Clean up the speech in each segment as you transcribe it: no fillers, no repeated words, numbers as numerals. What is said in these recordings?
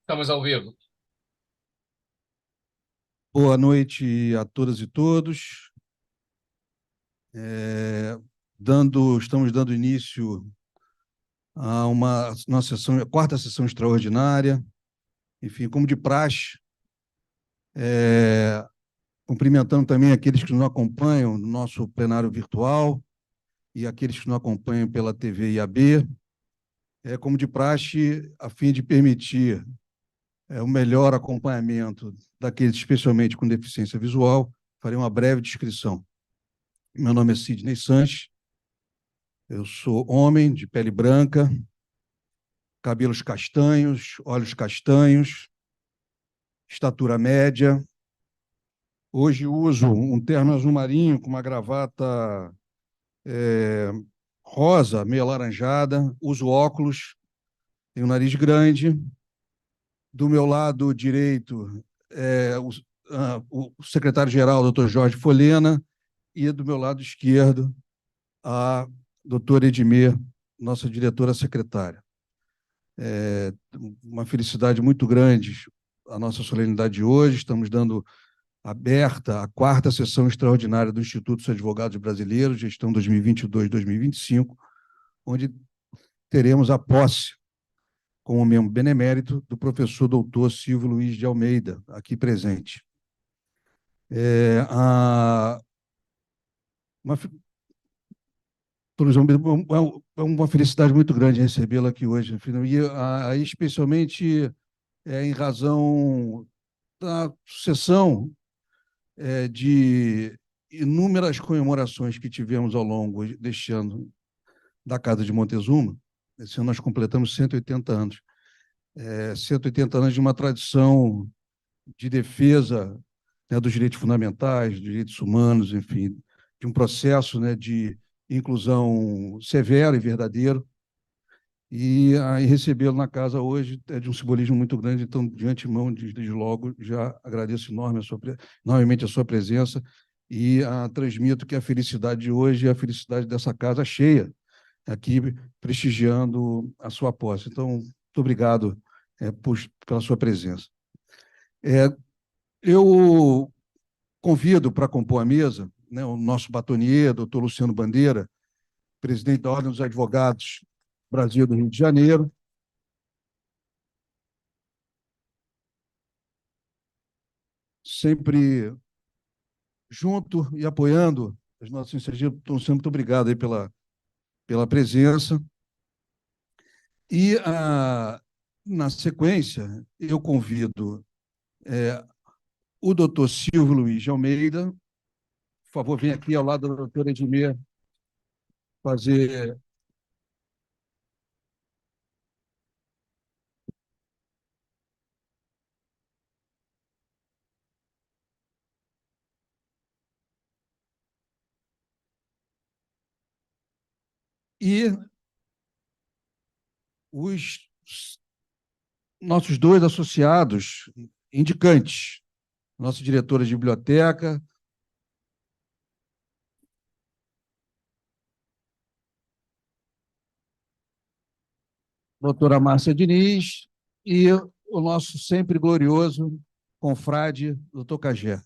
Estamos ao vivo. Boa noite a todas e todos. Estamos dando início a uma nossa sessão, a quarta sessão extraordinária. Enfim, como de praxe, cumprimentando também aqueles que nos acompanham no nosso plenário virtual e aqueles que nos acompanham pela TV IAB. Como de praxe, a fim de permitir o melhor acompanhamento daqueles, especialmente com deficiência visual, farei uma breve descrição. Meu nome é Sidney Sanches. Eu sou homem, de pele branca, cabelos castanhos, olhos castanhos, estatura média. Hoje uso um terno azul marinho com uma gravata rosa, meio alaranjada. Uso óculos, tenho um nariz grande. Do meu lado direito, o secretário-geral, doutor Jorge Folena, e do meu lado esquerdo, a doutora Edmê, nossa diretora secretária. Uma felicidade muito grande a nossa solenidade de hoje. Estamos dando aberta a quarta sessão extraordinária do Instituto dos Advogados Brasileiros, gestão 2022-2025, onde teremos a posse, como membro benemérito, do professor doutor Silvio Luiz de Almeida, aqui presente. É uma felicidade muito grande recebê-la aqui hoje, e especialmente em razão da sucessão de inúmeras comemorações que tivemos ao longo deste ano da Casa de Montezuma. Esse ano nós completamos 180 anos. 180 anos de uma tradição de defesa, né, dos direitos fundamentais, dos direitos humanos, enfim, de um processo, né, de inclusão severo e verdadeiro. E aí recebê-lo na casa hoje é de um simbolismo muito grande. Então, de antemão, desde logo, já agradeço enormemente a sua presença e transmito que a felicidade de hoje é a felicidade dessa casa cheia, aqui prestigiando a sua posse. Então, muito obrigado pela sua presença. Eu convido para compor a mesa, né, o nosso batonier, doutor Luciano Bandeira, presidente da Ordem dos Advogados Brasil do Rio de Janeiro, sempre junto e apoiando as nossas iniciativas. Então, sempre muito obrigado aí pela presença. E, na sequência, eu convido o doutor Silvio Luiz de Almeida. Por favor, venha aqui ao lado da doutora Edmê fazer... E os nossos dois associados indicantes, nossa diretora de biblioteca, doutora Márcia Diniz, e o nosso sempre glorioso confrade, doutor Cagé.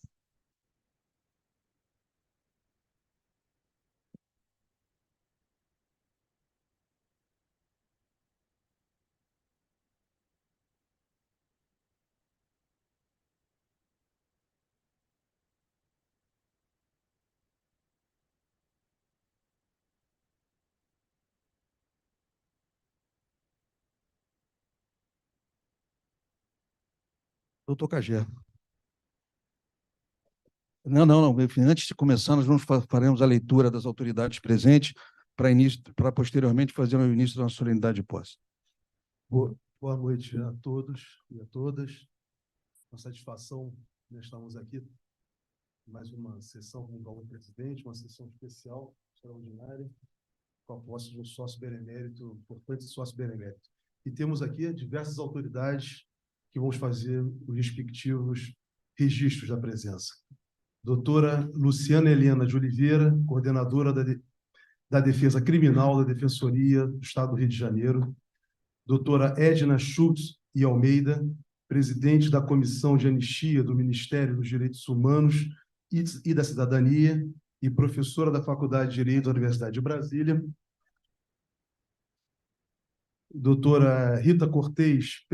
Doutor Cagé. Não. Enfim, antes de começar, nós faremos a leitura das autoridades presentes para posteriormente fazer o início da nossa solenidade de posse. Boa noite a todos e a todas. Uma satisfação, nós estamos aqui mais uma sessão com o novo presidente, uma sessão especial, extraordinária, com a posse de um sócio benemérito, importante sócio benemérito. E temos aqui diversas autoridades que vão fazer os respectivos registros da presença. Doutora Luciana Helena de Oliveira, coordenadora da Defesa Criminal da Defensoria do Estado do Rio de Janeiro. Doutora Edna Schultz e Almeida, presidente da Comissão de Anistia do Ministério dos Direitos Humanos e da Cidadania e professora da Faculdade de Direito da Universidade de Brasília. Doutora Rita Cortez,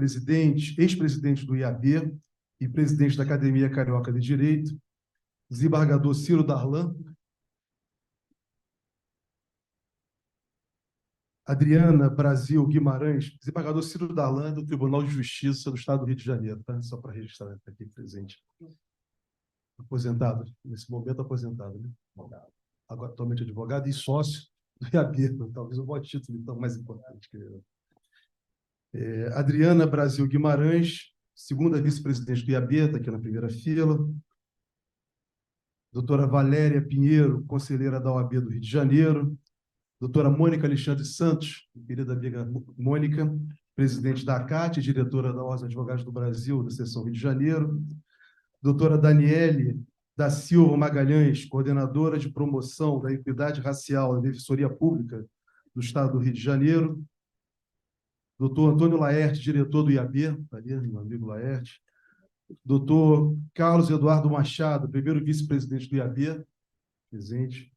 ex-presidente do IAB e presidente da Academia Carioca de Direito. Desembargador Ciro Darlan. Adriana Brasil Guimarães, desembargador Ciro Darlan, do Tribunal de Justiça do Estado do Rio de Janeiro, tá? Só para registrar aqui presente. Aposentado, nesse momento aposentado, né? Agora atualmente advogado e sócio do IAB, talvez o maior título então, mais importante que eu. Adriana Brasil Guimarães, segunda vice-presidente do IAB, está aqui na primeira fila. Doutora Valéria Pinheiro, conselheira da OAB do Rio de Janeiro. Doutora Mônica Alexandre Santos, querida amiga Mônica, presidente da ACAT, diretora da Ordem dos Advogados do Brasil, da seção Rio de Janeiro. Doutora Daniele da Silva Magalhães, coordenadora de promoção da equidade racial da Defensoria Pública do Estado do Rio de Janeiro. Doutor Antônio Laerte, diretor do IAB, está ali, meu amigo Laerte. Doutor Carlos Eduardo Machado, primeiro vice-presidente do IAB, presente.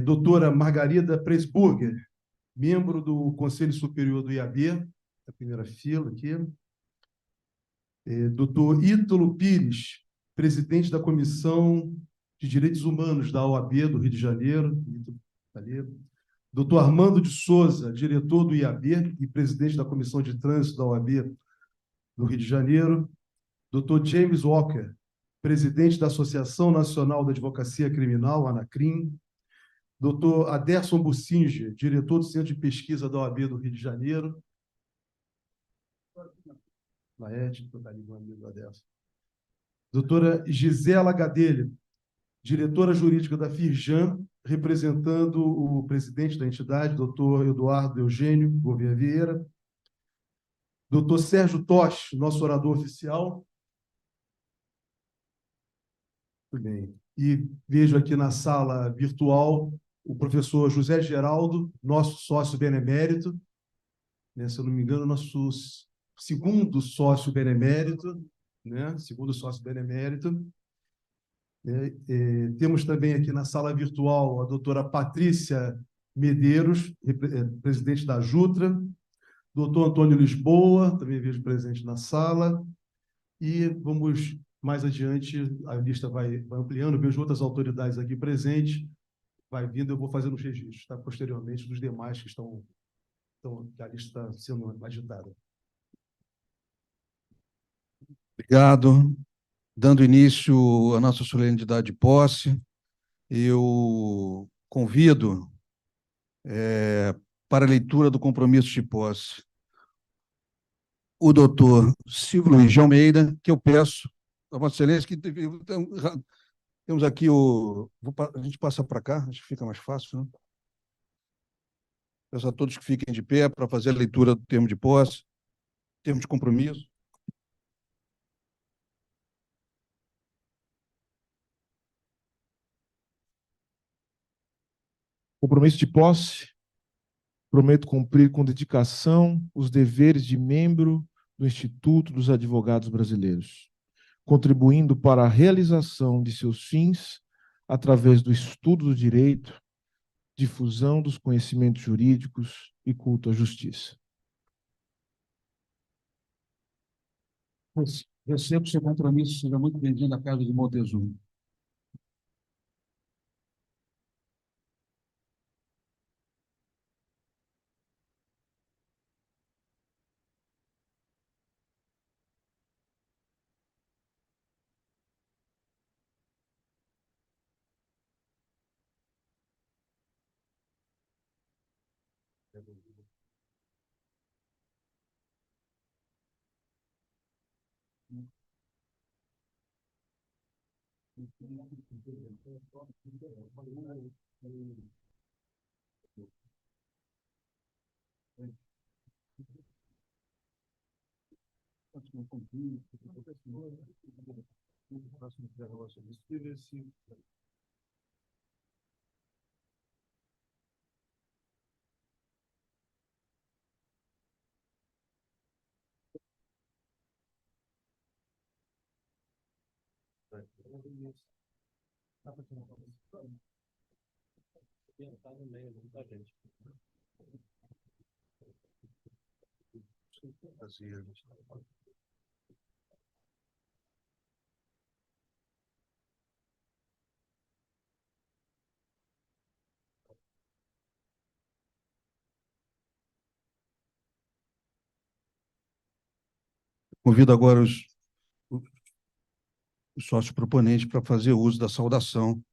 Doutora Margarida Presburger, membro do Conselho Superior do IAB, a primeira fila aqui. Doutor Ítalo Pires, presidente da Comissão de Direitos Humanos da OAB do Rio de Janeiro. Doutor Armando de Souza, diretor do IAB e presidente da Comissão de Trânsito da OAB do Rio de Janeiro. Doutor James Walker, presidente da Associação Nacional da Advocacia Criminal, ANACRIM. Doutor Aderson Bussinger, diretor do Centro de Pesquisa da OAB do Rio de Janeiro. Laerte, meu amigo Aderson. Doutora Gisela Gadelha, diretora jurídica da Firjan, representando o presidente da entidade, doutor Eduardo Eugênio Gouveia Vieira. Doutor Sérgio Tosh, nosso orador oficial. Muito bem. E vejo aqui na sala virtual o professor José Geraldo, nosso sócio benemérito, né? Se eu não me engano, nosso segundo sócio benemérito, né? Segundo sócio benemérito. Temos também aqui na sala virtual a doutora Patrícia Medeiros, presidente da JUTRA, doutor Antônio Lisboa, também vejo presente na sala, e vamos mais adiante, a lista vai ampliando, vejo outras autoridades aqui presentes, vai vindo, eu vou fazendo os registros, tá? Posteriormente, dos demais que que a lista está sendo agitada. Obrigado. Dando início à nossa solenidade de posse, eu convido para a leitura do compromisso de posse o doutor Silvio Luiz de Almeida, que eu peço a Vossa Excelência, que temos aqui a gente passa para cá, acho que fica mais fácil, né? Peço a todos que fiquem de pé para fazer a leitura do termo de posse, termo de compromisso. Compromisso de posse. Prometo cumprir com dedicação os deveres de membro do Instituto dos Advogados Brasileiros, contribuindo para a realização de seus fins através do estudo do direito, difusão dos conhecimentos jurídicos e culto à justiça. Recebo o seu compromisso, seja muito bem-vindo à Casa de Montezuma. Convido agora os sócios proponentes para fazer uso da saudação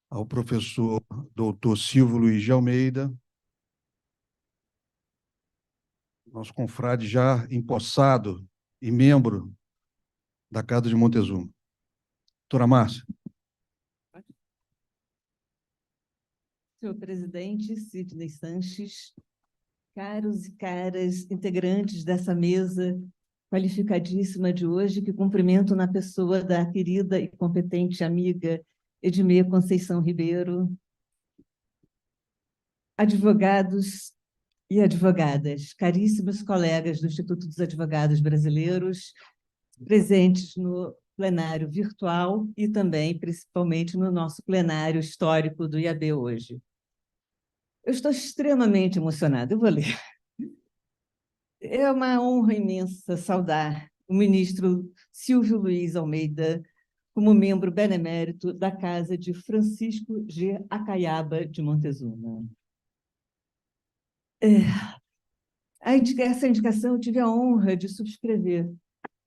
ao professor doutor Silvio Luiz de Almeida, nosso confrade já empossado e membro da Casa de Montezuma. Doutora Márcia. Senhor presidente Sidney Sanches, caros e caras integrantes dessa mesa qualificadíssima de hoje, que cumprimento na pessoa da querida e competente amiga Edmê Conceição Ribeiro, advogados e advogadas, caríssimos colegas do Instituto dos Advogados Brasileiros, presentes no plenário virtual e também, principalmente, no nosso plenário histórico do IAB hoje. Eu estou extremamente emocionada, eu vou ler. É uma honra imensa saudar o ministro Silvio Luiz Almeida como membro benemérito da Casa de Francisco G. Acaiaba de Montezuma. Essa indicação eu tive a honra de subscrever,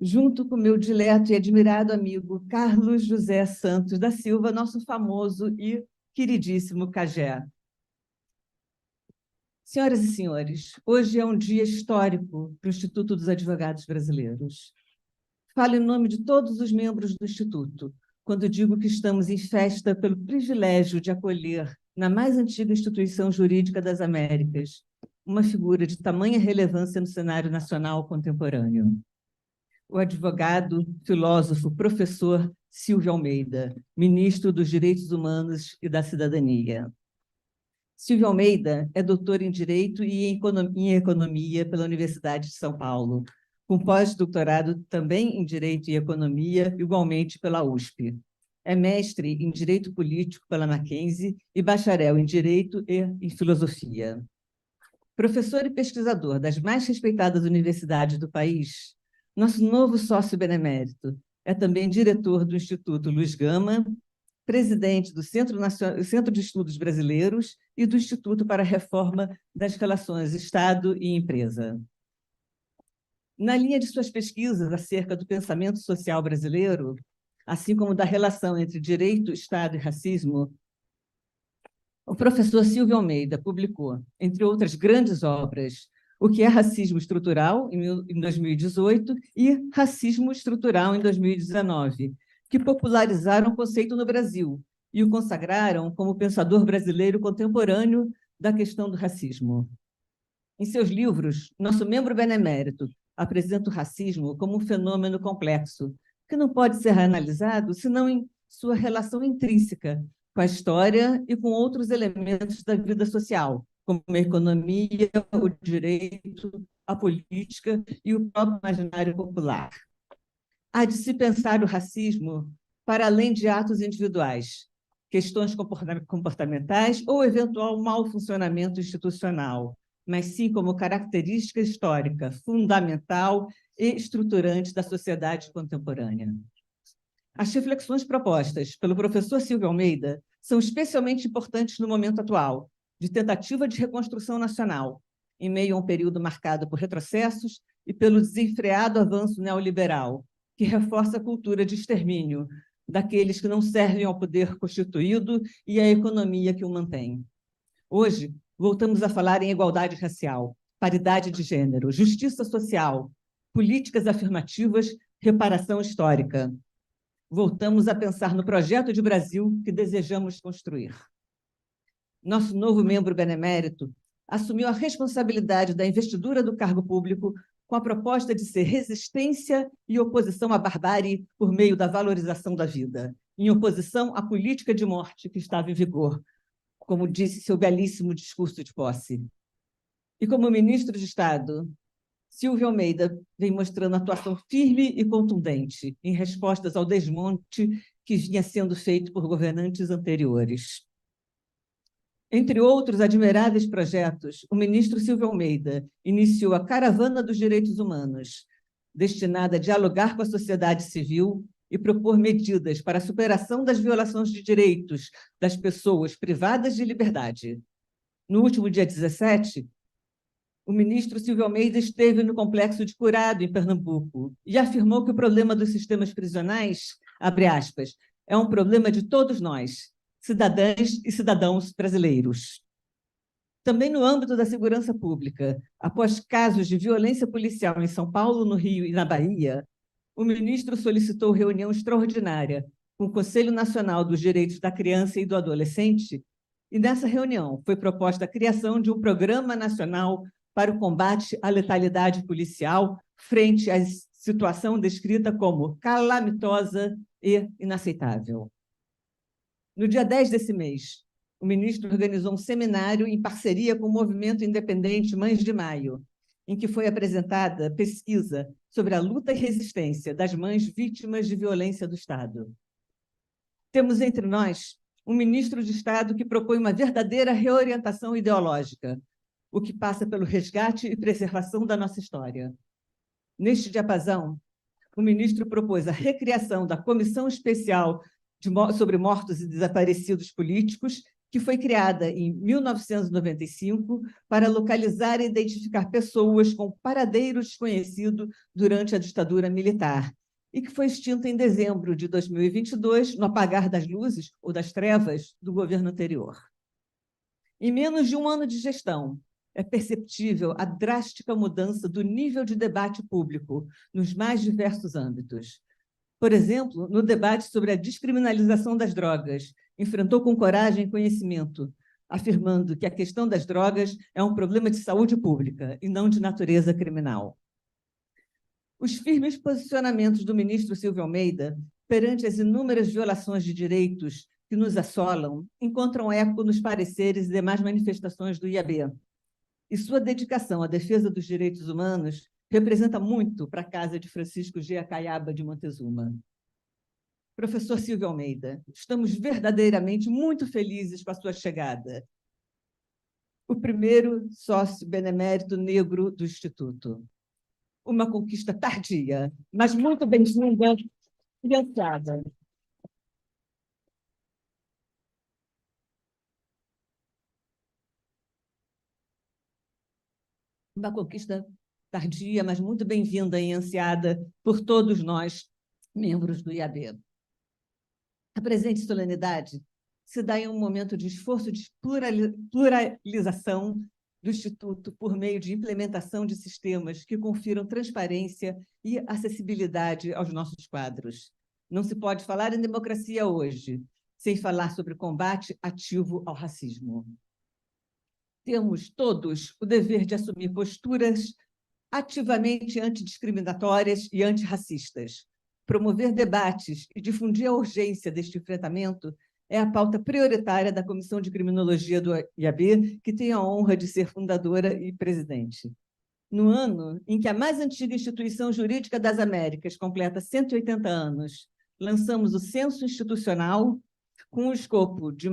junto com meu dileto e admirado amigo Carlos José Santos da Silva, nosso famoso e queridíssimo Cagé. Senhoras e senhores, hoje é um dia histórico para o Instituto dos Advogados Brasileiros. Falo em nome de todos os membros do Instituto, quando digo que estamos em festa pelo privilégio de acolher, na mais antiga instituição jurídica das Américas, uma figura de tamanha relevância no cenário nacional contemporâneo. O advogado, filósofo, professor Silvio Almeida, ministro dos Direitos Humanos e da Cidadania. Silvio Almeida é doutor em Direito e em Economia pela Universidade de São Paulo, com pós-doutorado também em Direito e Economia, igualmente pela USP. É mestre em Direito Político pela Mackenzie e bacharel em Direito e em Filosofia. Professor e pesquisador das mais respeitadas universidades do país, nosso novo sócio benemérito é também diretor do Instituto Luiz Gama, presidente do Centro de Estudos Brasileiros e do Instituto para a Reforma das Relações Estado e Empresa. Na linha de suas pesquisas acerca do pensamento social brasileiro, assim como da relação entre direito, Estado e racismo, o professor Silvio Almeida publicou, entre outras grandes obras, O que é Racismo Estrutural, em 2018, e Racismo Estrutural, em 2019, que popularizaram o conceito no Brasil e o consagraram como pensador brasileiro contemporâneo da questão do racismo. Em seus livros, nosso membro benemérito apresenta o racismo como um fenômeno complexo, que não pode ser analisado senão em sua relação intrínseca com a história e com outros elementos da vida social, como a economia, o direito, a política e o próprio imaginário popular. Há de se pensar o racismo para além de atos individuais, questões comportamentais ou eventual mau funcionamento institucional, mas sim como característica histórica, fundamental e estruturante da sociedade contemporânea. As reflexões propostas pelo professor Silvio Almeida são especialmente importantes no momento atual, de tentativa de reconstrução nacional, em meio a um período marcado por retrocessos e pelo desenfreado avanço neoliberal, que reforça a cultura de extermínio daqueles que não servem ao poder constituído e à economia que o mantém. Hoje, voltamos a falar em igualdade racial, paridade de gênero, justiça social, políticas afirmativas, reparação histórica. Voltamos a pensar no projeto de Brasil que desejamos construir. Nosso novo membro benemérito assumiu a responsabilidade da investidura do cargo público com a proposta de ser resistência e oposição à barbárie por meio da valorização da vida, em oposição à política de morte que estava em vigor, como disse seu belíssimo discurso de posse. E como ministro de Estado, Silvio Almeida vem mostrando atuação firme e contundente em respostas ao desmonte que vinha sendo feito por governantes anteriores. Entre outros admiráveis projetos, o ministro Silvio Almeida iniciou a Caravana dos Direitos Humanos, destinada a dialogar com a sociedade civil e propor medidas para a superação das violações de direitos das pessoas privadas de liberdade. No último dia 17, o ministro Silvio Almeida esteve no Complexo de Curado, em Pernambuco, e afirmou que o problema dos sistemas prisionais, abre aspas, é um problema de todos nós, cidadãs e cidadãos brasileiros. Também no âmbito da segurança pública, após casos de violência policial em São Paulo, no Rio e na Bahia, o ministro solicitou reunião extraordinária com o Conselho Nacional dos Direitos da Criança e do Adolescente, e nessa reunião foi proposta a criação de um programa nacional para o combate à letalidade policial frente à situação descrita como calamitosa e inaceitável. No dia 10 desse mês, o ministro organizou um seminário em parceria com o movimento independente Mães de Maio, em que foi apresentada pesquisa sobre a luta e resistência das mães vítimas de violência do Estado. Temos entre nós um ministro de Estado que propõe uma verdadeira reorientação ideológica, o que passa pelo resgate e preservação da nossa história. Neste diapasão, o ministro propôs a recriação da Comissão Especial sobre Mortos e Desaparecidos Políticos, que foi criada em 1995 para localizar e identificar pessoas com paradeiro desconhecido durante a ditadura militar, e que foi extinta em dezembro de 2022, no apagar das luzes ou das trevas do governo anterior. Em menos de um ano de gestão, é perceptível a drástica mudança do nível de debate público nos mais diversos âmbitos. Por exemplo, no debate sobre a descriminalização das drogas, enfrentou com coragem e conhecimento, afirmando que a questão das drogas é um problema de saúde pública e não de natureza criminal. Os firmes posicionamentos do ministro Silvio Almeida perante as inúmeras violações de direitos que nos assolam encontram eco nos pareceres e demais manifestações do IAB. E sua dedicação à defesa dos direitos humanos representa muito para a casa de Francisco G. Acaiaba de Montezuma. Professor Silvio Almeida, estamos verdadeiramente muito felizes com a sua chegada. O primeiro sócio benemérito negro do Instituto. Uma conquista tardia, mas muito bem-vinda e ansiada. Uma conquista tardia, mas muito bem-vinda e ansiada por todos nós, membros do IAB. A presente solenidade se dá em um momento de esforço de pluralização do Instituto por meio de implementação de sistemas que confiram transparência e acessibilidade aos nossos quadros. Não se pode falar em democracia hoje sem falar sobre combate ativo ao racismo. Temos todos o dever de assumir posturas ativamente antidiscriminatórias e antirracistas. Promover debates e difundir a urgência deste enfrentamento é a pauta prioritária da Comissão de Criminologia do IAB, que tem a honra de ser fundadora e presidente. No ano em que a mais antiga instituição jurídica das Américas completa 180 anos, lançamos o Censo Institucional, com o escopo de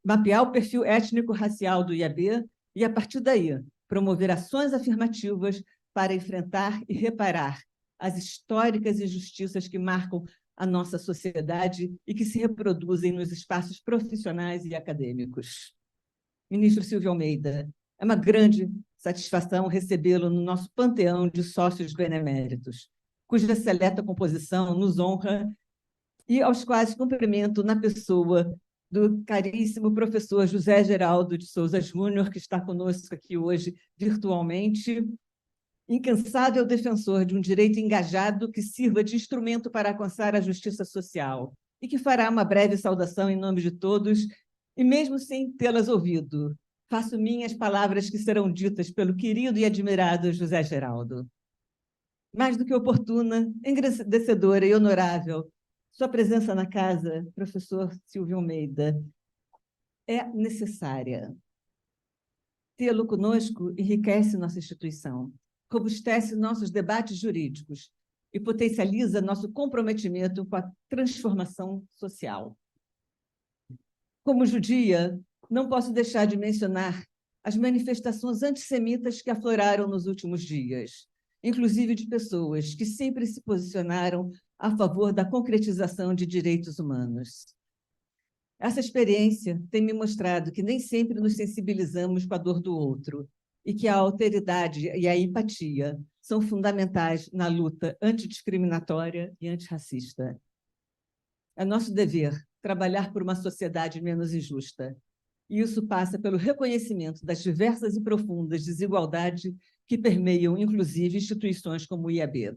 mapear o perfil étnico-racial do IAB e, a partir daí, promover ações afirmativas para enfrentar e reparar as históricas injustiças que marcam a nossa sociedade e que se reproduzem nos espaços profissionais e acadêmicos. Ministro Silvio Almeida, é uma grande satisfação recebê-lo no nosso panteão de sócios beneméritos, cuja seleta composição nos honra e aos quais cumprimento na pessoa do caríssimo professor José Geraldo de Souza Júnior, que está conosco aqui hoje virtualmente, incansável defensor de um direito engajado que sirva de instrumento para alcançar a justiça social e que fará uma breve saudação em nome de todos, e mesmo sem tê-las ouvido, faço minhas palavras que serão ditas pelo querido e admirado José Geraldo. Mais do que oportuna, engrandecedora e honorável, sua presença na casa, professor Silvio Almeida, é necessária. Tê-lo conosco enriquece nossa instituição, robustece nossos debates jurídicos e potencializa nosso comprometimento com a transformação social. Como judia, não posso deixar de mencionar as manifestações antissemitas que afloraram nos últimos dias, inclusive de pessoas que sempre se posicionaram a favor da concretização de direitos humanos. Essa experiência tem me mostrado que nem sempre nos sensibilizamos com a dor do outro e que a alteridade e a empatia são fundamentais na luta antidiscriminatória e antirracista. É nosso dever trabalhar por uma sociedade menos injusta, e isso passa pelo reconhecimento das diversas e profundas desigualdades que permeiam, inclusive, instituições como o IAB.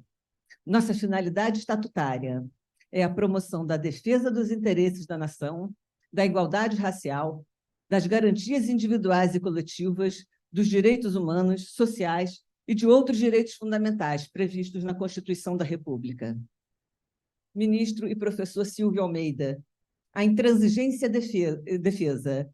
Nossa finalidade estatutária é a promoção da defesa dos interesses da nação, da igualdade racial, das garantias individuais e coletivas, dos direitos humanos, sociais e de outros direitos fundamentais previstos na Constituição da República. Ministro e professor Silvio Almeida, a intransigência defesa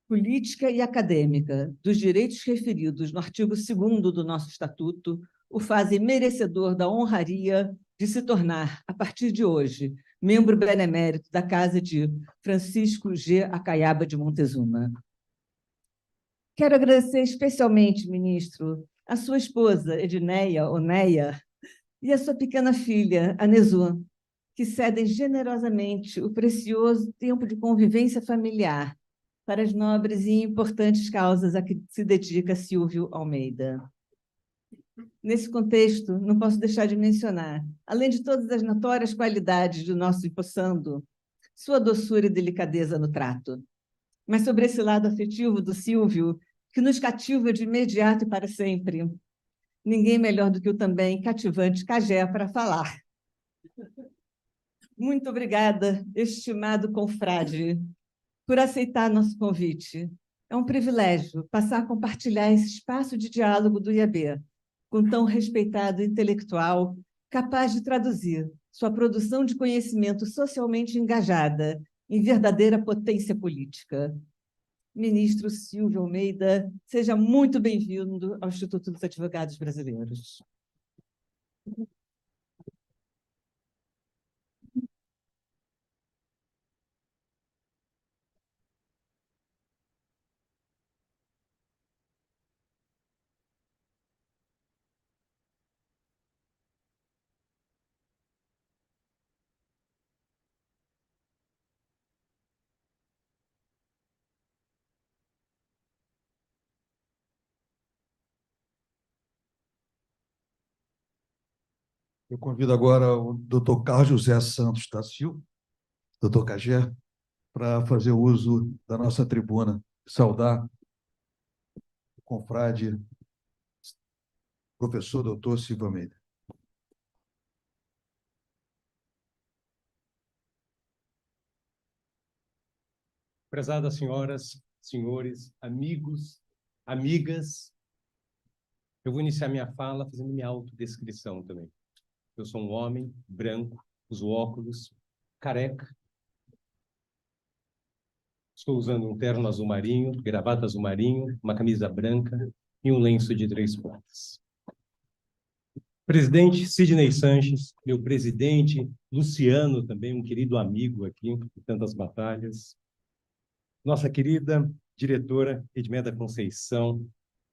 política e acadêmica dos direitos referidos no artigo 2º do nosso Estatuto o fazem merecedor da honraria de se tornar, a partir de hoje, membro benemérito da Casa de Francisco G. Acaiaba de Montezuma. Quero agradecer especialmente, ministro, a sua esposa, Edneia Oneia, e a sua pequena filha, Anezu, que cedem generosamente o precioso tempo de convivência familiar para as nobres e importantes causas a que se dedica Silvio Almeida. Nesse contexto, não posso deixar de mencionar, além de todas as notórias qualidades do nosso empossando, sua doçura e delicadeza no trato. Mas sobre esse lado afetivo do Silvio, que nos cativa de imediato e para sempre, ninguém melhor do que o também cativante Cagé para falar. Muito obrigada, estimado confrade, por aceitar nosso convite. É um privilégio passar a compartilhar esse espaço de diálogo do IAB, com tão respeitado intelectual, capaz de traduzir sua produção de conhecimento socialmente engajada em verdadeira potência política. Ministro Silvio Almeida, seja muito bem-vindo ao Instituto dos Advogados Brasileiros. Eu convido agora o doutor Carlos José Santos da Silva, doutor Cagé, para fazer uso da nossa tribuna, saudar o confrade, professor doutor Silvio Almeida. Prezadas senhoras, senhores, amigos, amigas, eu vou iniciar minha fala fazendo minha autodescrição também. Eu sou um homem branco, uso óculos, careca. Estou usando um terno azul marinho, gravata azul marinho, uma camisa branca e um lenço de 3 pontas. Presidente Sidney Sanches, meu presidente Luciano, também um querido amigo aqui de tantas batalhas. Nossa querida diretora Edmeda Conceição,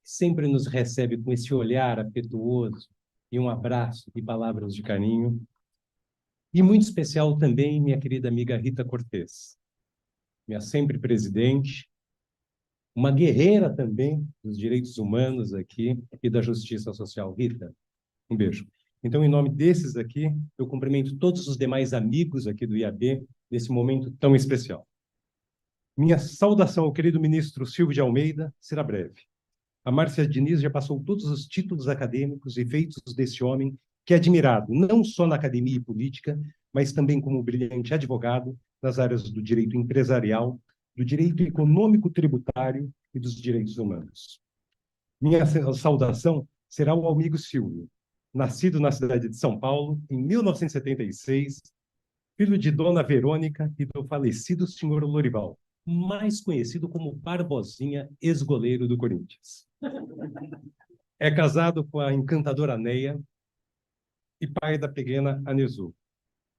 que sempre nos recebe com esse olhar afetuoso e um abraço e palavras de carinho. E muito especial também minha querida amiga Rita Cortez, minha sempre presidente, uma guerreira também dos direitos humanos aqui e da justiça social. Rita, um beijo. Então, em nome desses aqui, eu cumprimento todos os demais amigos aqui do IAB nesse momento tão especial. Minha saudação ao querido ministro Silvio de Almeida será breve. A Márcia Diniz já passou todos os títulos acadêmicos e feitos desse homem que é admirado, não só na academia e política, mas também como brilhante advogado nas áreas do direito empresarial, do direito econômico tributário e dos direitos humanos. Minha saudação será ao amigo Silvio, nascido na cidade de São Paulo em 1976, filho de Dona Verônica e do falecido senhor Lorival, mais conhecido como Barbosinha, ex-goleiro do Corinthians. É casado com a encantadora Neia e pai da pequena Anesu.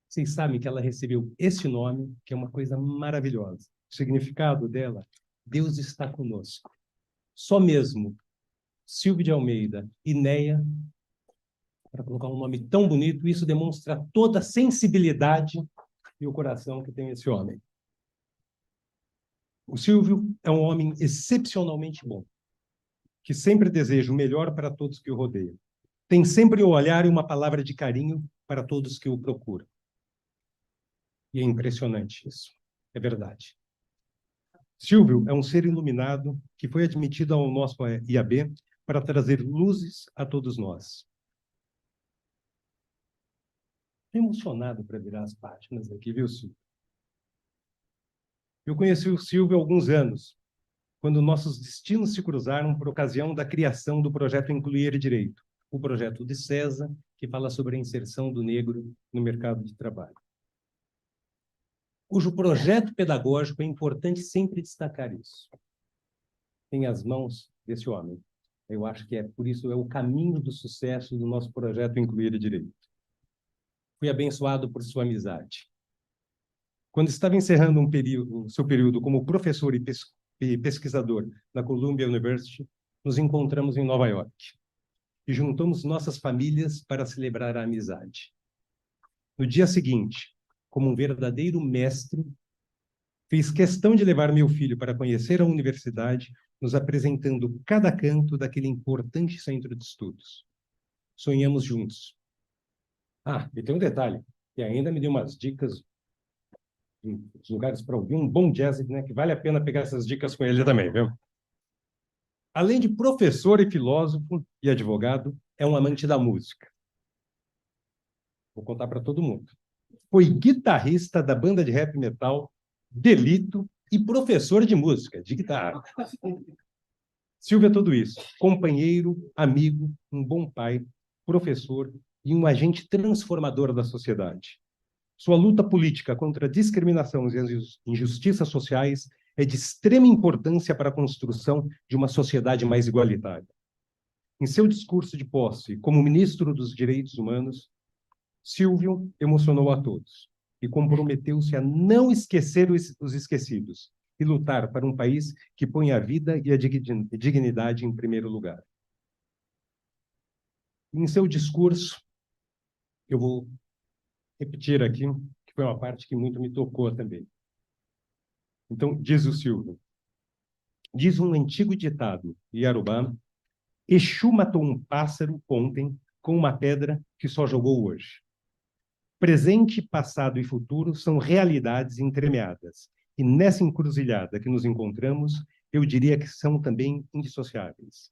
Vocês sabem que ela recebeu esse nome, que é uma coisa maravilhosa. O significado dela, Deus está conosco. Só mesmo Silvio de Almeida e Neia, para colocar um nome tão bonito, isso demonstra toda a sensibilidade e o coração que tem esse homem. O Silvio é um homem excepcionalmente bom, que sempre deseja o melhor para todos que o rodeiam. Tem sempre o olhar e uma palavra de carinho para todos que o procuram. E é impressionante isso. É verdade. Silvio é um ser iluminado que foi admitido ao nosso IAB para trazer luzes a todos nós. Estou emocionado para virar as páginas aqui, viu, Silvio? Eu conheci o Silvio há alguns anos, quando nossos destinos se cruzaram por ocasião da criação do projeto Incluir Direito, o projeto de César, que fala sobre a inserção do negro no mercado de trabalho. Cujo projeto pedagógico é importante sempre destacar isso. Tem as mãos desse homem. Eu acho que por isso é o caminho do sucesso do nosso projeto Incluir Direito. Fui abençoado por sua amizade. Quando estava encerrando seu período como professor e pesquisador na Columbia University, nos encontramos em Nova York e juntamos nossas famílias para celebrar a amizade. No dia seguinte, como um verdadeiro mestre, fiz questão de levar meu filho para conhecer a universidade, nos apresentando cada canto daquele importante centro de estudos. Sonhamos juntos. Ah, e tem um detalhe, e ainda me deu umas dicas dos lugares para ouvir um bom jazz, né, que vale a pena pegar essas dicas com ele também, viu? Além de professor e filósofo e advogado, é um amante da música. Vou contar para todo mundo. Foi guitarrista da banda de rap metal Delito e professor de música, de guitarra. Silvio é tudo isso. Companheiro, amigo, um bom pai, professor e um agente transformador da sociedade. Sua luta política contra a discriminação e as injustiças sociais é de extrema importância para a construção de uma sociedade mais igualitária. Em seu discurso de posse como ministro dos Direitos Humanos, Silvio emocionou a todos e comprometeu-se a não esquecer os esquecidos e lutar para um país que põe a vida e a dignidade em primeiro lugar. Em seu discurso, eu vou repetir aqui, que foi uma parte que muito me tocou também. Então, diz o Silvio, diz um antigo ditado iorubá, Exu matou um pássaro ontem com uma pedra que só jogou hoje. Presente, passado e futuro são realidades entremeadas. E nessa encruzilhada que nos encontramos, eu diria que são também indissociáveis.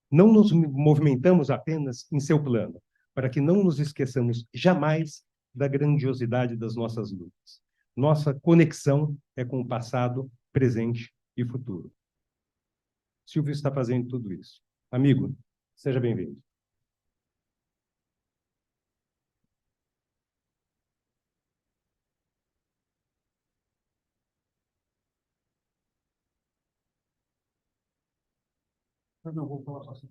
Não nos movimentamos apenas em seu plano, para que não nos esqueçamos jamais da grandiosidade das nossas lutas. Nossa conexão é com o passado, presente e futuro. Silvio está fazendo tudo isso. Amigo, seja bem-vindo. Eu não vou falar assim.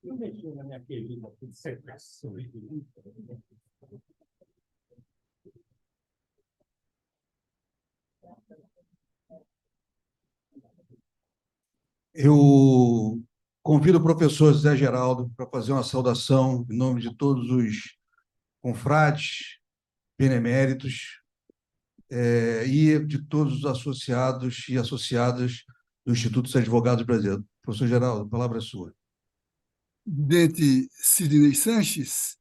Eu mexi na minha querida dissertação. Eu convido o professor Zé Geraldo para fazer uma saudação em nome de todos os confrades, beneméritos e de todos os associados e associadas do Instituto dos Advogados Brasileiros. Professor Geraldo, a palavra é sua. Presidente Sidney Sanches,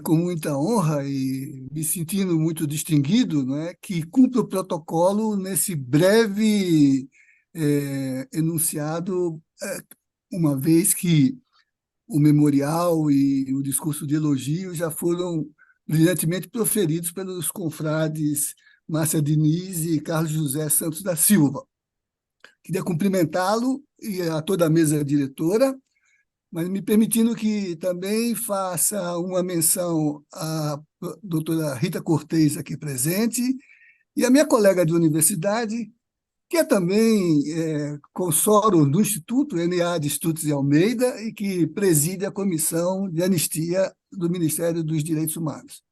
com muita honra e me sentindo muito distinguido, né, que cumpre o protocolo nesse breve enunciado, uma vez que o memorial e o discurso de elogio já foram brilhantemente proferidos pelos confrades Márcia Diniz e Carlos José Santos da Silva. Queria cumprimentá-lo e a toda a mesa diretora, mas me permitindo que também faça uma menção à doutora Rita Cortez, aqui presente, e a minha colega de universidade, que é também consoro do Instituto N.A. de Stutz e Almeida e que preside a Comissão de Anistia do Ministério dos Direitos Humanos.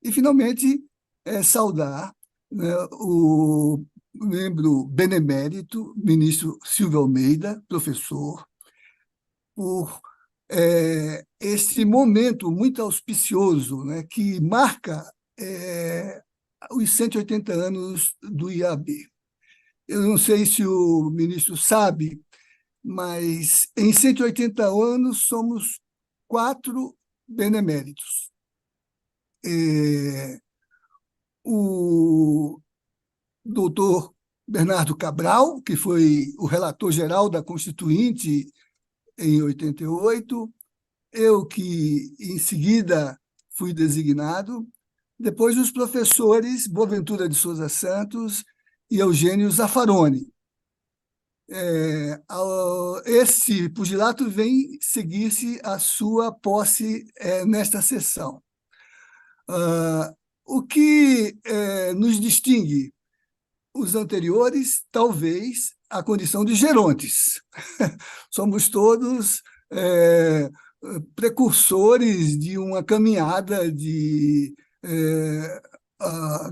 E, finalmente, saudar, né, o membro benemérito, ministro Silvio Almeida, professor, por este momento muito auspicioso, né, que marca os 180 anos do IAB. Eu não sei se o ministro sabe, mas em 180 anos somos 4 beneméritos. O doutor Bernardo Cabral, que foi o relator geral da Constituinte em 88, eu que, em seguida, fui designado, depois os professores Boaventura de Souza Santos e Eugênio Zaffaroni. Esse pugilato vem seguir-se a sua posse nesta sessão. O que nos distingue os anteriores, talvez, a condição de gerontes. Somos todos precursores de uma caminhada de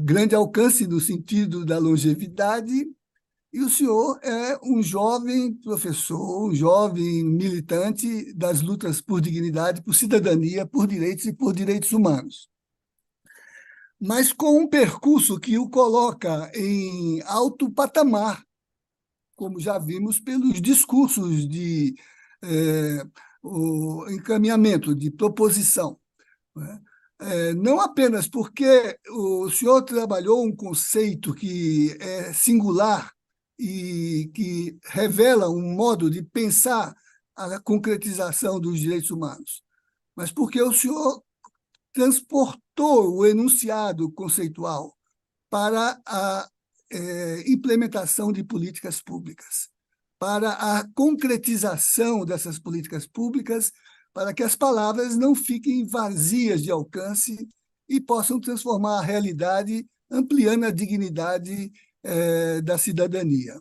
grande alcance no sentido da longevidade, e o senhor é um jovem professor, um jovem militante das lutas por dignidade, por cidadania, por direitos e por direitos humanos. Mas com um percurso que o coloca em alto patamar, como já vimos pelos discursos de o encaminhamento, de proposição, né? Não apenas porque o senhor trabalhou um conceito que é singular e que revela um modo de pensar a concretização dos direitos humanos, mas porque o senhor transportou o enunciado conceitual para a implementação de políticas públicas, para a concretização dessas políticas públicas, para que as palavras não fiquem vazias de alcance e possam transformar a realidade, ampliando a dignidade da cidadania.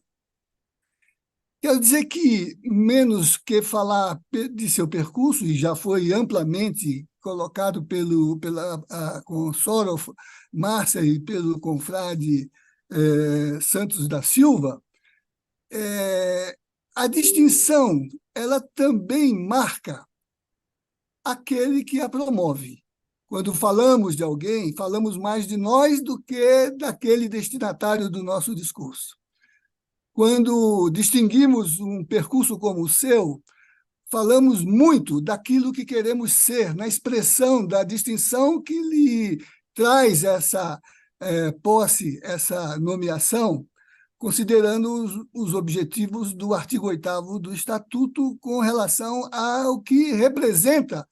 Quero dizer que, menos que falar de seu percurso, e já foi amplamente colocado pela consora Márcia e pelo confrade Santos da Silva, a distinção ela também marca aquele que a promove. Quando falamos de alguém, falamos mais de nós do que daquele destinatário do nosso discurso. Quando distinguimos um percurso como o seu, falamos muito daquilo que queremos ser, na expressão da distinção que lhe traz essa posse, essa nomeação, considerando os objetivos do artigo 8º do Estatuto com relação ao que representa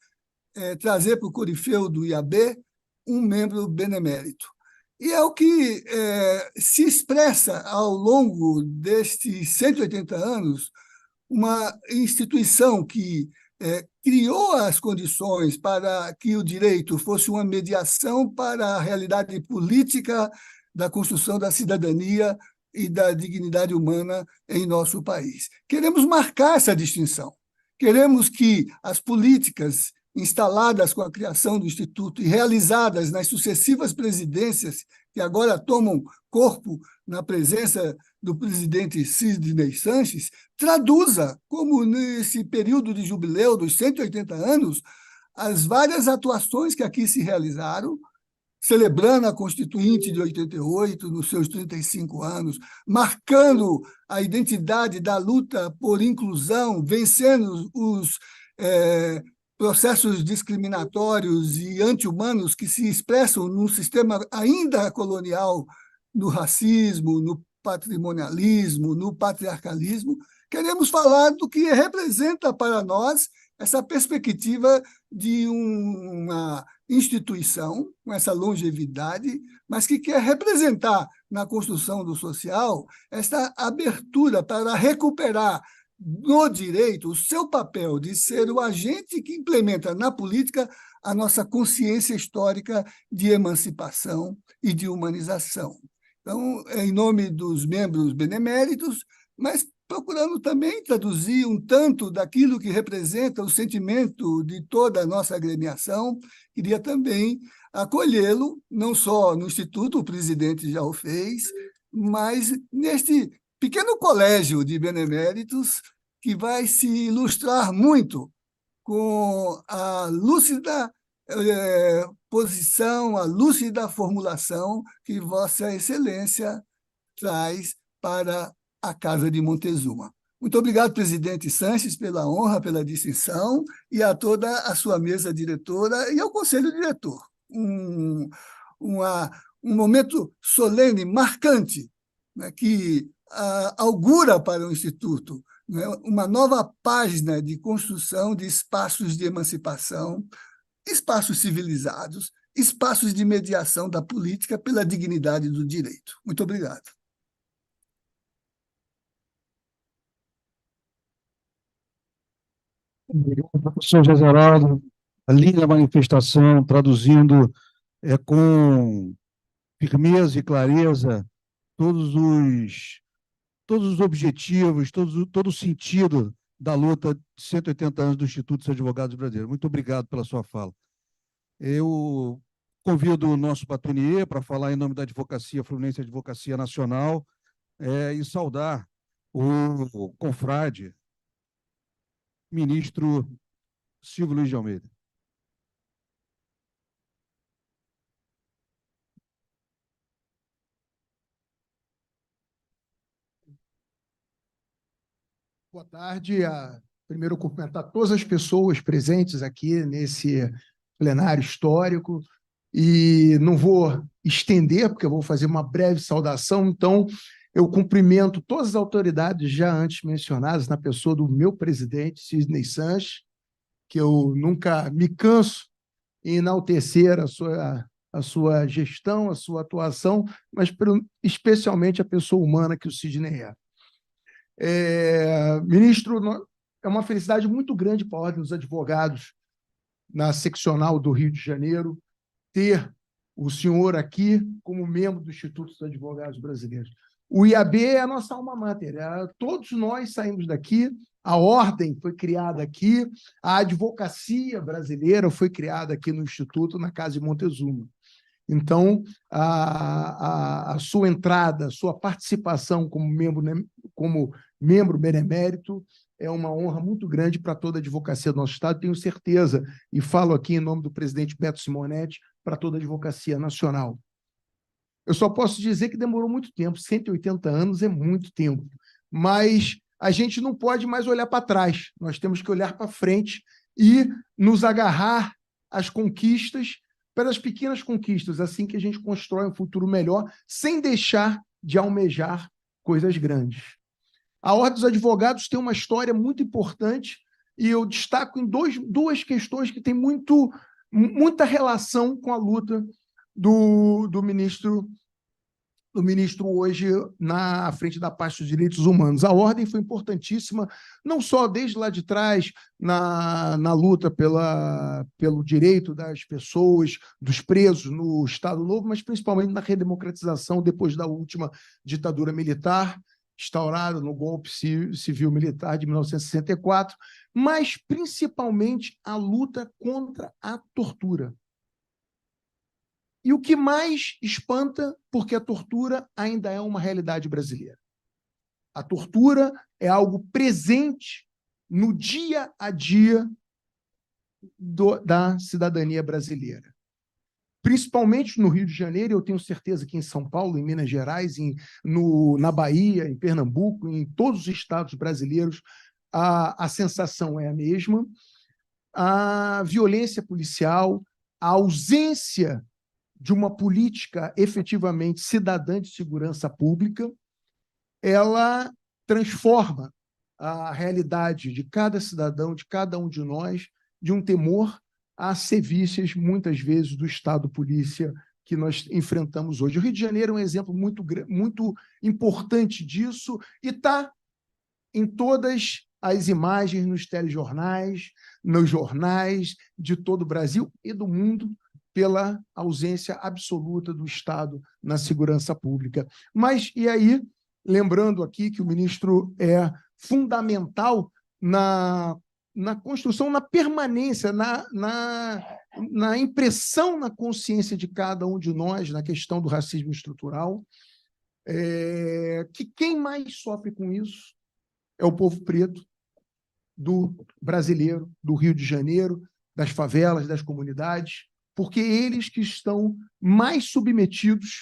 trazer para o corifeu do IAB um membro benemérito. E é o que se expressa ao longo destes 180 anos, uma instituição que criou as condições para que o direito fosse uma mediação para a realidade política da construção da cidadania e da dignidade humana em nosso país. Queremos marcar essa distinção. Queremos que as políticas instaladas com a criação do Instituto e realizadas nas sucessivas presidências, que agora tomam corpo na presença do presidente Sidney Sanches, traduza, como nesse período de jubileu dos 180 anos, as várias atuações que aqui se realizaram, celebrando a Constituinte de 88, nos seus 35 anos, marcando a identidade da luta por inclusão, vencendo os processos discriminatórios e anti-humanos que se expressam num sistema ainda colonial, no racismo, no patrimonialismo, no patriarcalismo. Queremos falar do que representa para nós essa perspectiva de uma instituição com essa longevidade, mas que quer representar na construção do social essa abertura para recuperar no direito o seu papel de ser o agente que implementa na política a nossa consciência histórica de emancipação e de humanização. Então, em nome dos membros beneméritos, mas procurando também traduzir um tanto daquilo que representa o sentimento de toda a nossa agremiação, queria também acolhê-lo, não só no Instituto, o presidente já o fez, mas neste pequeno colégio de beneméritos, que vai se ilustrar muito com a lúcida posição, a lúcida formulação que Vossa Excelência traz para a Casa de Montezuma. Muito obrigado, presidente Sanches, pela honra, pela distinção, e a toda a sua mesa diretora e ao conselho diretor. Um momento solene, marcante, né, que augura para o Instituto, né, uma nova página de construção de espaços de emancipação, espaços civilizados, espaços de mediação da política pela dignidade do direito. Muito obrigado. Obrigado, professor José Geraldo. A linda manifestação, traduzindo com firmeza e clareza todos os objetivos, todo o sentido da luta de 180 anos do Instituto dos Advogados Brasileiros. Muito obrigado pela sua fala. Eu convido o nosso batonier para falar em nome da Advocacia Fluminense, Advocacia Nacional, e saudar o confrade, ministro Silvio Luiz de Almeida. Boa tarde. Primeiro, cumprimentar todas as pessoas presentes aqui nesse plenário histórico. E não vou estender, porque eu vou fazer uma breve saudação. Então, eu cumprimento todas as autoridades já antes mencionadas, na pessoa do meu presidente, Sidney Sanches, que eu nunca me canso em enaltecer a sua gestão, a sua atuação, mas especialmente a pessoa humana que o Sidney é. Ministro, é uma felicidade muito grande para a Ordem dos Advogados, na seccional do Rio de Janeiro, ter o senhor aqui como membro do Instituto dos Advogados Brasileiros. O IAB é a nossa alma mater. Todos nós saímos daqui, a Ordem foi criada aqui, a advocacia brasileira foi criada aqui no Instituto, na Casa de Montezuma. Então, a sua entrada, a sua participação como membro benemérito é uma honra muito grande para toda a advocacia do nosso Estado, tenho certeza, e falo aqui em nome do presidente Beto Simonetti, para toda a advocacia nacional. Eu só posso dizer que demorou muito tempo, 180 anos é muito tempo, mas a gente não pode mais olhar para trás, nós temos que olhar para frente e nos agarrar às conquistas, pelas pequenas conquistas, assim que a gente constrói um futuro melhor, sem deixar de almejar coisas grandes. A Ordem dos Advogados tem uma história muito importante e eu destaco em duas questões que têm muita relação com a luta do ministro hoje na frente da pasta dos direitos humanos. A Ordem foi importantíssima, não só desde lá de trás, na luta pelo direito das pessoas, dos presos no Estado Novo, mas principalmente na redemocratização depois da última ditadura militar, instaurada no golpe civil-militar de 1964, mas principalmente a luta contra a tortura. E o que mais espanta, porque a tortura ainda é uma realidade brasileira. A tortura é algo presente no dia a dia da cidadania brasileira. Principalmente no Rio de Janeiro, eu tenho certeza que em São Paulo, em Minas Gerais, na Bahia, em Pernambuco, em todos os estados brasileiros, a sensação é a mesma. A violência policial, a ausência de uma política efetivamente cidadã de segurança pública, ela transforma a realidade de cada cidadão, de cada um de nós, de um temor às sevícias, muitas vezes, do Estado-polícia que nós enfrentamos hoje. O Rio de Janeiro é um exemplo muito importante disso e está em todas as imagens nos telejornais, nos jornais de todo o Brasil e do mundo, pela ausência absoluta do Estado na segurança pública. Mas, e aí, lembrando aqui que o ministro é fundamental na construção, na permanência, na impressão na consciência de cada um de nós, na questão do racismo estrutural, que quem mais sofre com isso é o povo preto, do brasileiro, do Rio de Janeiro, das favelas, das comunidades, porque eles que estão mais submetidos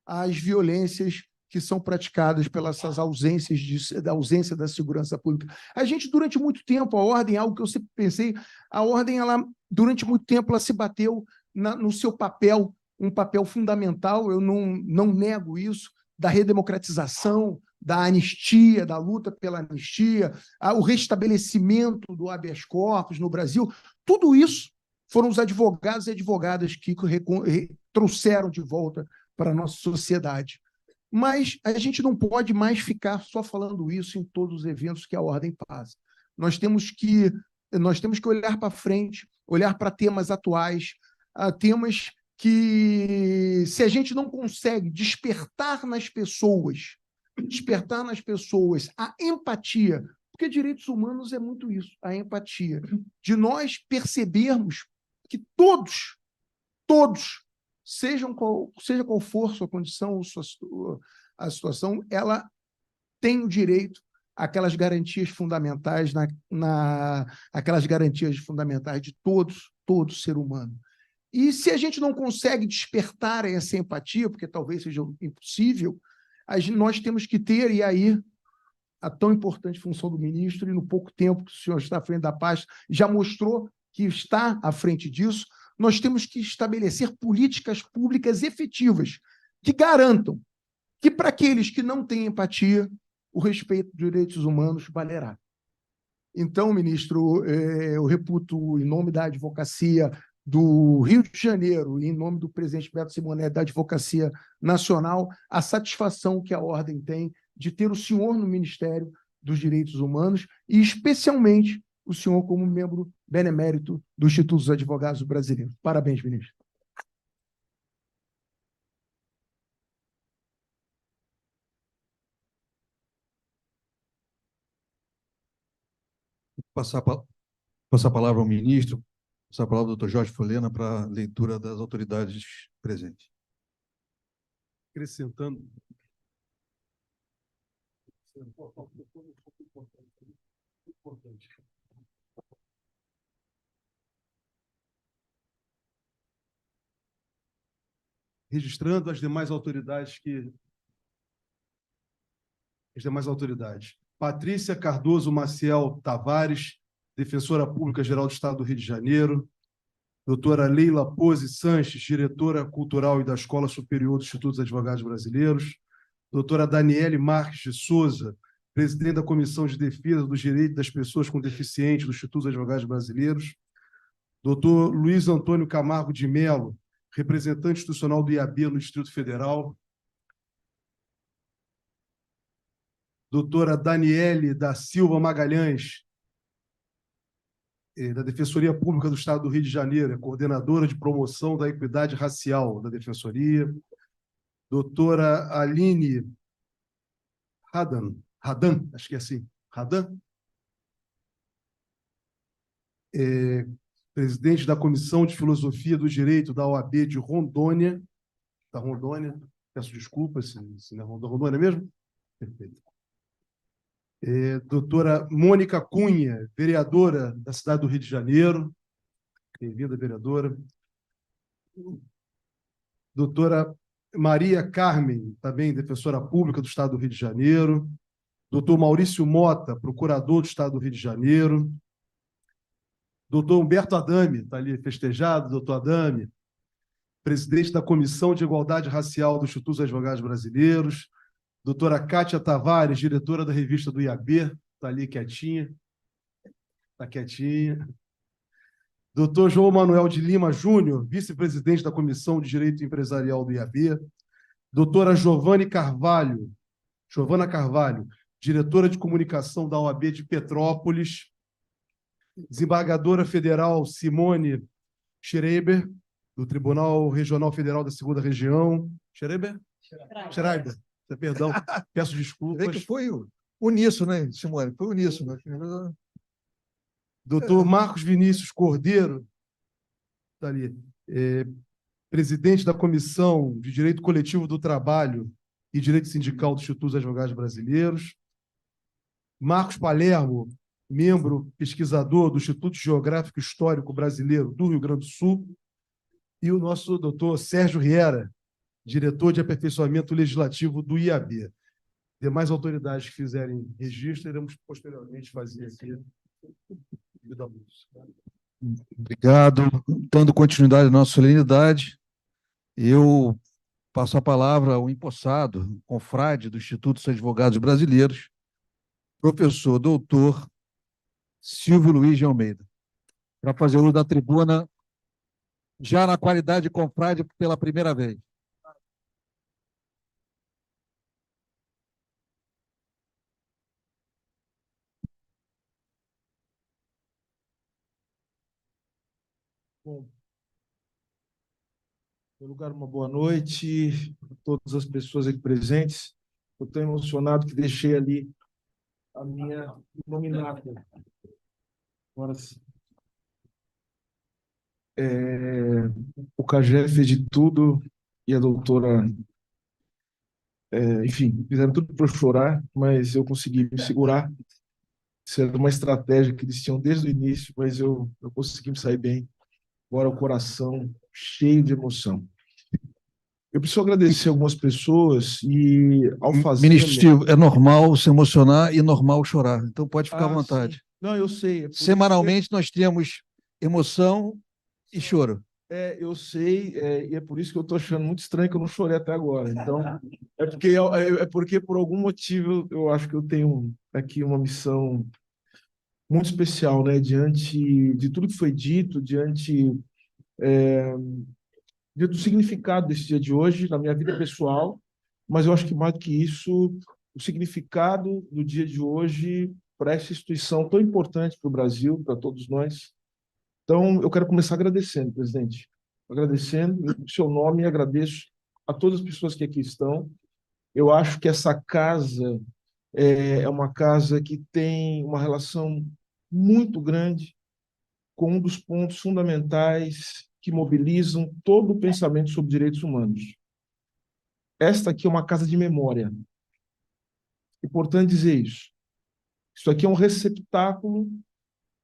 às violências que são praticadas pelas ausências da ausência da segurança pública. A gente, durante muito tempo, a ordem, algo que eu sempre pensei, a ordem, ela, durante muito tempo, ela se bateu no seu papel, um papel fundamental, eu não nego isso, da redemocratização, da anistia, da luta pela anistia, o restabelecimento do habeas corpus no Brasil, tudo isso foram os advogados e advogadas que trouxeram de volta para a nossa sociedade. Mas a gente não pode mais ficar só falando isso em todos os eventos que a ordem passa. Nós temos que olhar para frente, olhar para temas atuais, temas que, se a gente não consegue despertar nas pessoas a empatia, porque direitos humanos é muito isso, a empatia, de nós percebermos que todos, seja qual for sua condição, a situação, ela tem o direito àquelas garantias fundamentais, aquelas garantias fundamentais de todo ser humano. E se a gente não consegue despertar essa empatia, porque talvez seja impossível, nós temos que ter, e aí a tão importante função do ministro, e no pouco tempo que o senhor está à frente da pasta, já mostrou que está à frente disso, nós temos que estabelecer políticas públicas efetivas que garantam que, para aqueles que não têm empatia, o respeito dos direitos humanos valerá. Então, ministro, eu reputo, em nome da advocacia do Rio de Janeiro, e em nome do presidente Beto Simonetti, da Advocacia Nacional, a satisfação que a ordem tem de ter o senhor no Ministério dos Direitos Humanos e, especialmente, o senhor como membro benemérito do Instituto dos Advogados Brasileiros. Parabéns, ministro. Passar a palavra ao ministro, passar a palavra ao doutor Jorge Folena para a leitura das autoridades presentes. Acrescentando. Importante. Registrando as demais autoridades Patrícia Cardoso Maciel Tavares, defensora pública geral do Estado do Rio de Janeiro. Doutora Leila Pose Sanches, diretora cultural e da Escola Superior do Instituto dos Advogados Brasileiros. Doutora Daniele Marques de Souza, presidente da Comissão de Defesa dos Direitos das Pessoas com Deficiência do Instituto dos Advogados Brasileiros. Doutor Luiz Antônio Camargo de Mello, representante institucional do IAB no Distrito Federal. Doutora Daniele da Silva Magalhães, da Defensoria Pública do Estado do Rio de Janeiro, é coordenadora de promoção da equidade racial da Defensoria. Doutora Aline Radan, acho que é assim, Radan, presidente da Comissão de Filosofia do Direito da OAB de Rondônia, peço desculpas se não é Rondônia mesmo? Perfeito. Doutora Mônica Cunha, vereadora da cidade do Rio de Janeiro. Bem-vinda, vereadora. Doutora Maria Carmen, também defensora pública do Estado do Rio de Janeiro. Doutor Maurício Mota, procurador do Estado do Rio de Janeiro. Doutor Humberto Adame, está ali festejado, doutor Adame, presidente da Comissão de Igualdade Racial do Instituto dos Advogados Brasileiros. Doutora Kátia Tavares, diretora da revista do IAB, está ali quietinha. Está quietinha. Doutor João Manuel de Lima Júnior, vice-presidente da Comissão de Direito Empresarial do IAB. Doutora Giovana Carvalho, diretora de comunicação da OAB de Petrópolis. Desembargadora Federal Simone Schreiber, do Tribunal Regional Federal da Segunda Região, Schreiber? Schreiber, perdão, peço Vê que desculpas. foi uníssono, né, Simone? Foi uníssono. Doutor Marcos Vinícius Cordeiro, está ali, presidente da Comissão de Direito Coletivo do Trabalho e Direito Sindical do Instituto dos Advogados Brasileiros. Marcos Palermo, membro pesquisador do Instituto Geográfico Histórico Brasileiro do Rio Grande do Sul. E o nosso doutor Sérgio Riera, diretor de aperfeiçoamento legislativo do IAB. Demais autoridades que fizerem registro, iremos posteriormente fazer aqui. Obrigado. Dando continuidade à nossa solenidade, eu passo a palavra ao empossado, confrade do Instituto dos Advogados Brasileiros, professor doutor Silvio Luiz de Almeida, para fazer uso da tribuna, já na qualidade de confrade pela primeira vez. Bom, em primeiro lugar, uma boa noite a todas as pessoas aqui presentes. Eu estou emocionado que deixei ali a minha nominata. Agora sim. O Cagé fez de tudo e a doutora, enfim, fizeram tudo para eu chorar, mas eu consegui me segurar. Isso era uma estratégia que eles tinham desde o início, mas eu consegui me sair bem. Agora o coração cheio de emoção. Eu preciso agradecer algumas pessoas e, ao fazer... Ministro Silvio, é normal se emocionar e normal chorar, então pode ficar à vontade. Sim. Não, eu sei. Semanalmente nós temos emoção e choro. Eu sei, e é por isso que eu estou achando muito estranho que eu não chorei até agora. Então, porque por algum motivo eu acho que eu tenho aqui uma missão muito especial, né? Diante de tudo que foi dito, diante do significado desse dia de hoje na minha vida pessoal, mas eu acho que mais do que isso, o significado do dia de hoje para essa instituição tão importante para o Brasil, para todos nós. Então, eu quero começar agradecendo, presidente. Agradecendo em seu nome e agradeço a todas as pessoas que aqui estão. Eu acho que essa casa é uma casa que tem uma relação muito grande com um dos pontos fundamentais que mobilizam todo o pensamento sobre direitos humanos. Esta aqui é uma casa de memória. É importante dizer isso. Isso aqui é um receptáculo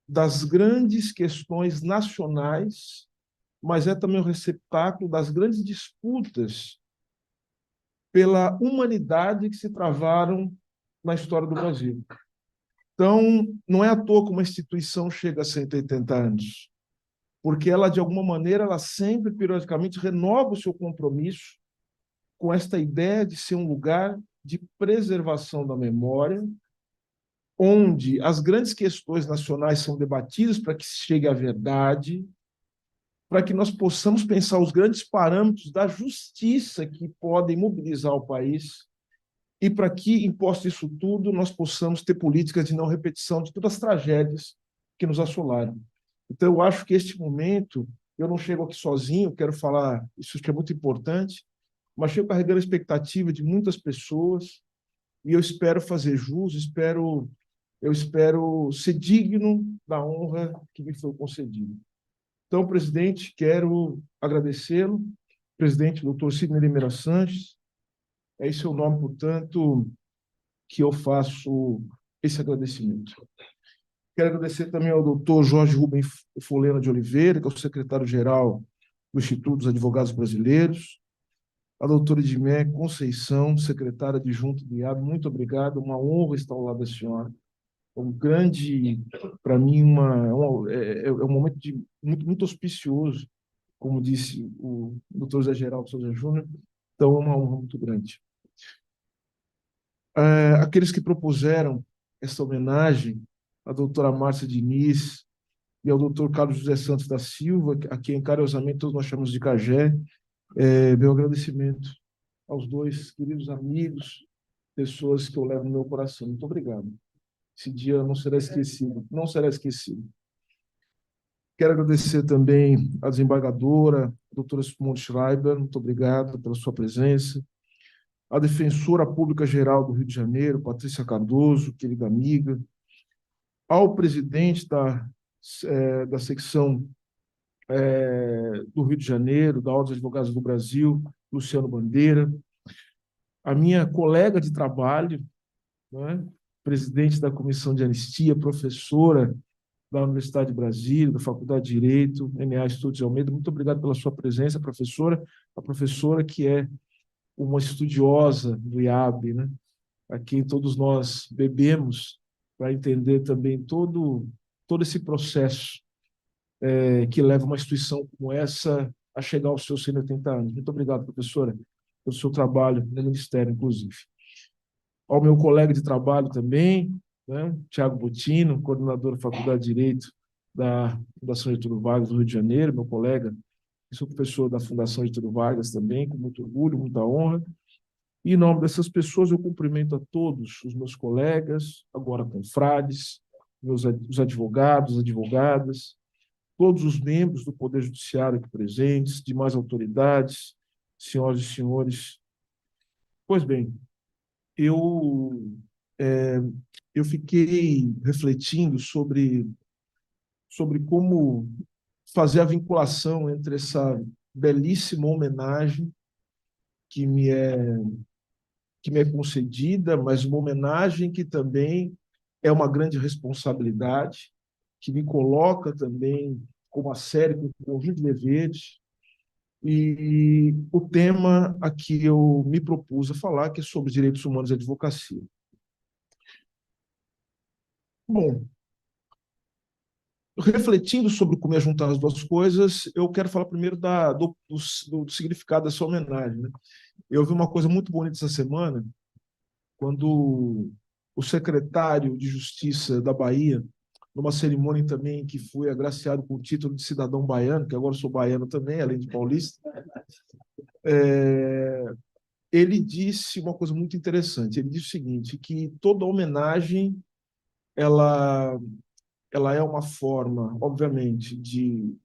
das grandes questões nacionais, mas é também um receptáculo das grandes disputas pela humanidade que se travaram na história do Brasil. Então, não é à toa que uma instituição chega a 180 anos, porque ela, de alguma maneira, ela sempre, periodicamente, renova o seu compromisso com esta ideia de ser um lugar de preservação da memória, onde as grandes questões nacionais são debatidas para que se chegue à verdade, para que nós possamos pensar os grandes parâmetros da justiça que podem mobilizar o país e para que, imposto isso tudo, nós possamos ter políticas de não repetição de todas as tragédias que nos assolaram. Então, eu acho que este momento, eu não chego aqui sozinho, quero falar, isso que é muito importante, mas chego carregando a expectativa de muitas pessoas e eu espero fazer jus, eu espero ser digno da honra que me foi concedida. Então, presidente, quero agradecê-lo, presidente doutor Sidney Limeira Sanches, é em seu nome, portanto, que eu faço esse agradecimento. Quero agradecer também ao doutor Jorge Rubem Folena de Oliveira, que é o secretário-geral do Instituto dos Advogados Brasileiros, a doutora Edmé Conceição, secretária adjunta do IAB, muito obrigado, uma honra estar ao lado da senhora. É um grande, para mim, é um momento muito auspicioso, como disse o doutor Zé Geraldo Souza Júnior, então é uma honra muito grande. Aqueles que propuseram essa homenagem, a doutora Márcia Diniz e ao doutor Carlos José Santos da Silva, a quem carinhosamente todos nós chamamos de Cagé, meu agradecimento aos dois queridos amigos, pessoas que eu levo no meu coração. Muito obrigado. Esse dia não será esquecido, não será esquecido. Quero agradecer também à desembargadora, a doutora Simone Schreiber, muito obrigado pela sua presença. A defensora pública geral do Rio de Janeiro, Patrícia Cardoso, querida amiga. Ao presidente da secção do Rio de Janeiro, da Ordem dos Advogados do Brasil, Luciano Bandeira. A minha colega de trabalho, né, presidente da Comissão de Anistia, professora da Universidade de Brasília, da Faculdade de Direito, MA Estudos de Almeida. Muito obrigado pela sua presença, professora. A professora que é uma estudiosa do IAB, né, a quem todos nós bebemos para entender também todo esse processo que leva uma instituição como essa a chegar aos seus 180 anos. Muito obrigado, professora, pelo seu trabalho no Ministério, inclusive. Ao meu colega de trabalho também, né, Tiago Botino, coordenador da Faculdade de Direito da Fundação Getúlio Vargas do Rio de Janeiro, meu colega, sou professor da Fundação Getúlio Vargas também, com muito orgulho, muita honra. E, em nome dessas pessoas, eu cumprimento a todos os meus colegas, agora confrades, os advogados, advogadas, todos os membros do Poder Judiciário aqui presentes, demais autoridades, senhoras e senhores. Pois bem, eu fiquei refletindo sobre como fazer a vinculação entre essa belíssima homenagem que me é concedida, mas uma homenagem que também é uma grande responsabilidade, que me coloca também com uma série, com um conjunto de deveres, e o tema a que eu me propus a falar, que é sobre direitos humanos e advocacia. Bom, refletindo sobre como é juntar as duas coisas, eu quero falar primeiro do significado dessa homenagem, né? Eu vi uma coisa muito bonita essa semana, quando o secretário de Justiça da Bahia, numa cerimônia também que fui agraciado com o título de cidadão baiano, que agora sou baiano também, além de paulista, ele disse uma coisa muito interessante. Ele disse o seguinte, que toda homenagem ela é uma forma, obviamente, de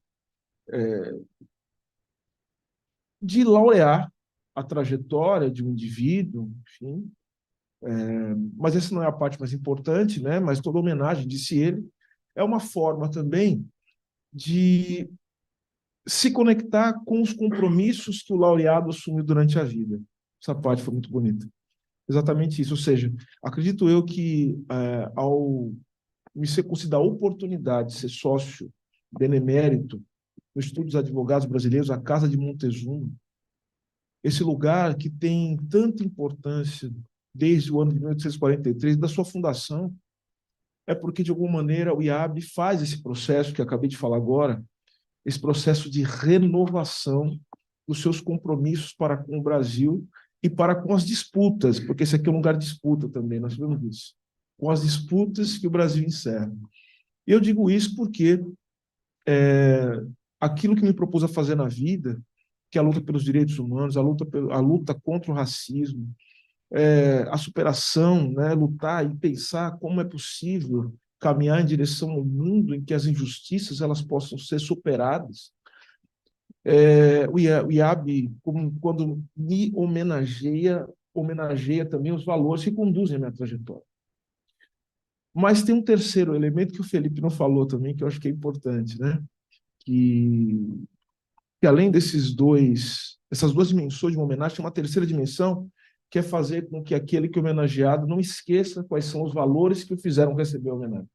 laurear a trajetória de um indivíduo, enfim, mas essa não é a parte mais importante, né? Mas toda homenagem, disse ele, é uma forma também de se conectar com os compromissos que o laureado assumiu durante a vida. Essa parte foi muito bonita. Exatamente isso. Ou seja, acredito eu que ao me ser concedida a oportunidade de ser sócio benemérito no Instituto dos Advogados Brasileiros, a Casa de Montezuma, esse lugar que tem tanta importância desde o ano de 1843, da sua fundação, é porque, de alguma maneira, o IAB faz esse processo que acabei de falar agora, esse processo de renovação dos seus compromissos para com o Brasil e para com as disputas, porque esse aqui é um lugar de disputa também, nós sabemos disso, com as disputas que o Brasil encerra. E eu digo isso porque aquilo que me propus a fazer na vida, que é a luta pelos direitos humanos, a luta contra o racismo, a superação, né, lutar e pensar como é possível caminhar em direção ao mundo em que as injustiças elas possam ser superadas. O IAB, quando me homenageia também os valores que conduzem a minha trajetória. Mas tem um terceiro elemento que o Felipe não falou também, que eu acho que é importante, né? Que além essas duas dimensões de uma homenagem, tem uma terceira dimensão, que é fazer com que aquele que é homenageado não esqueça quais são os valores que o fizeram receber a homenagem.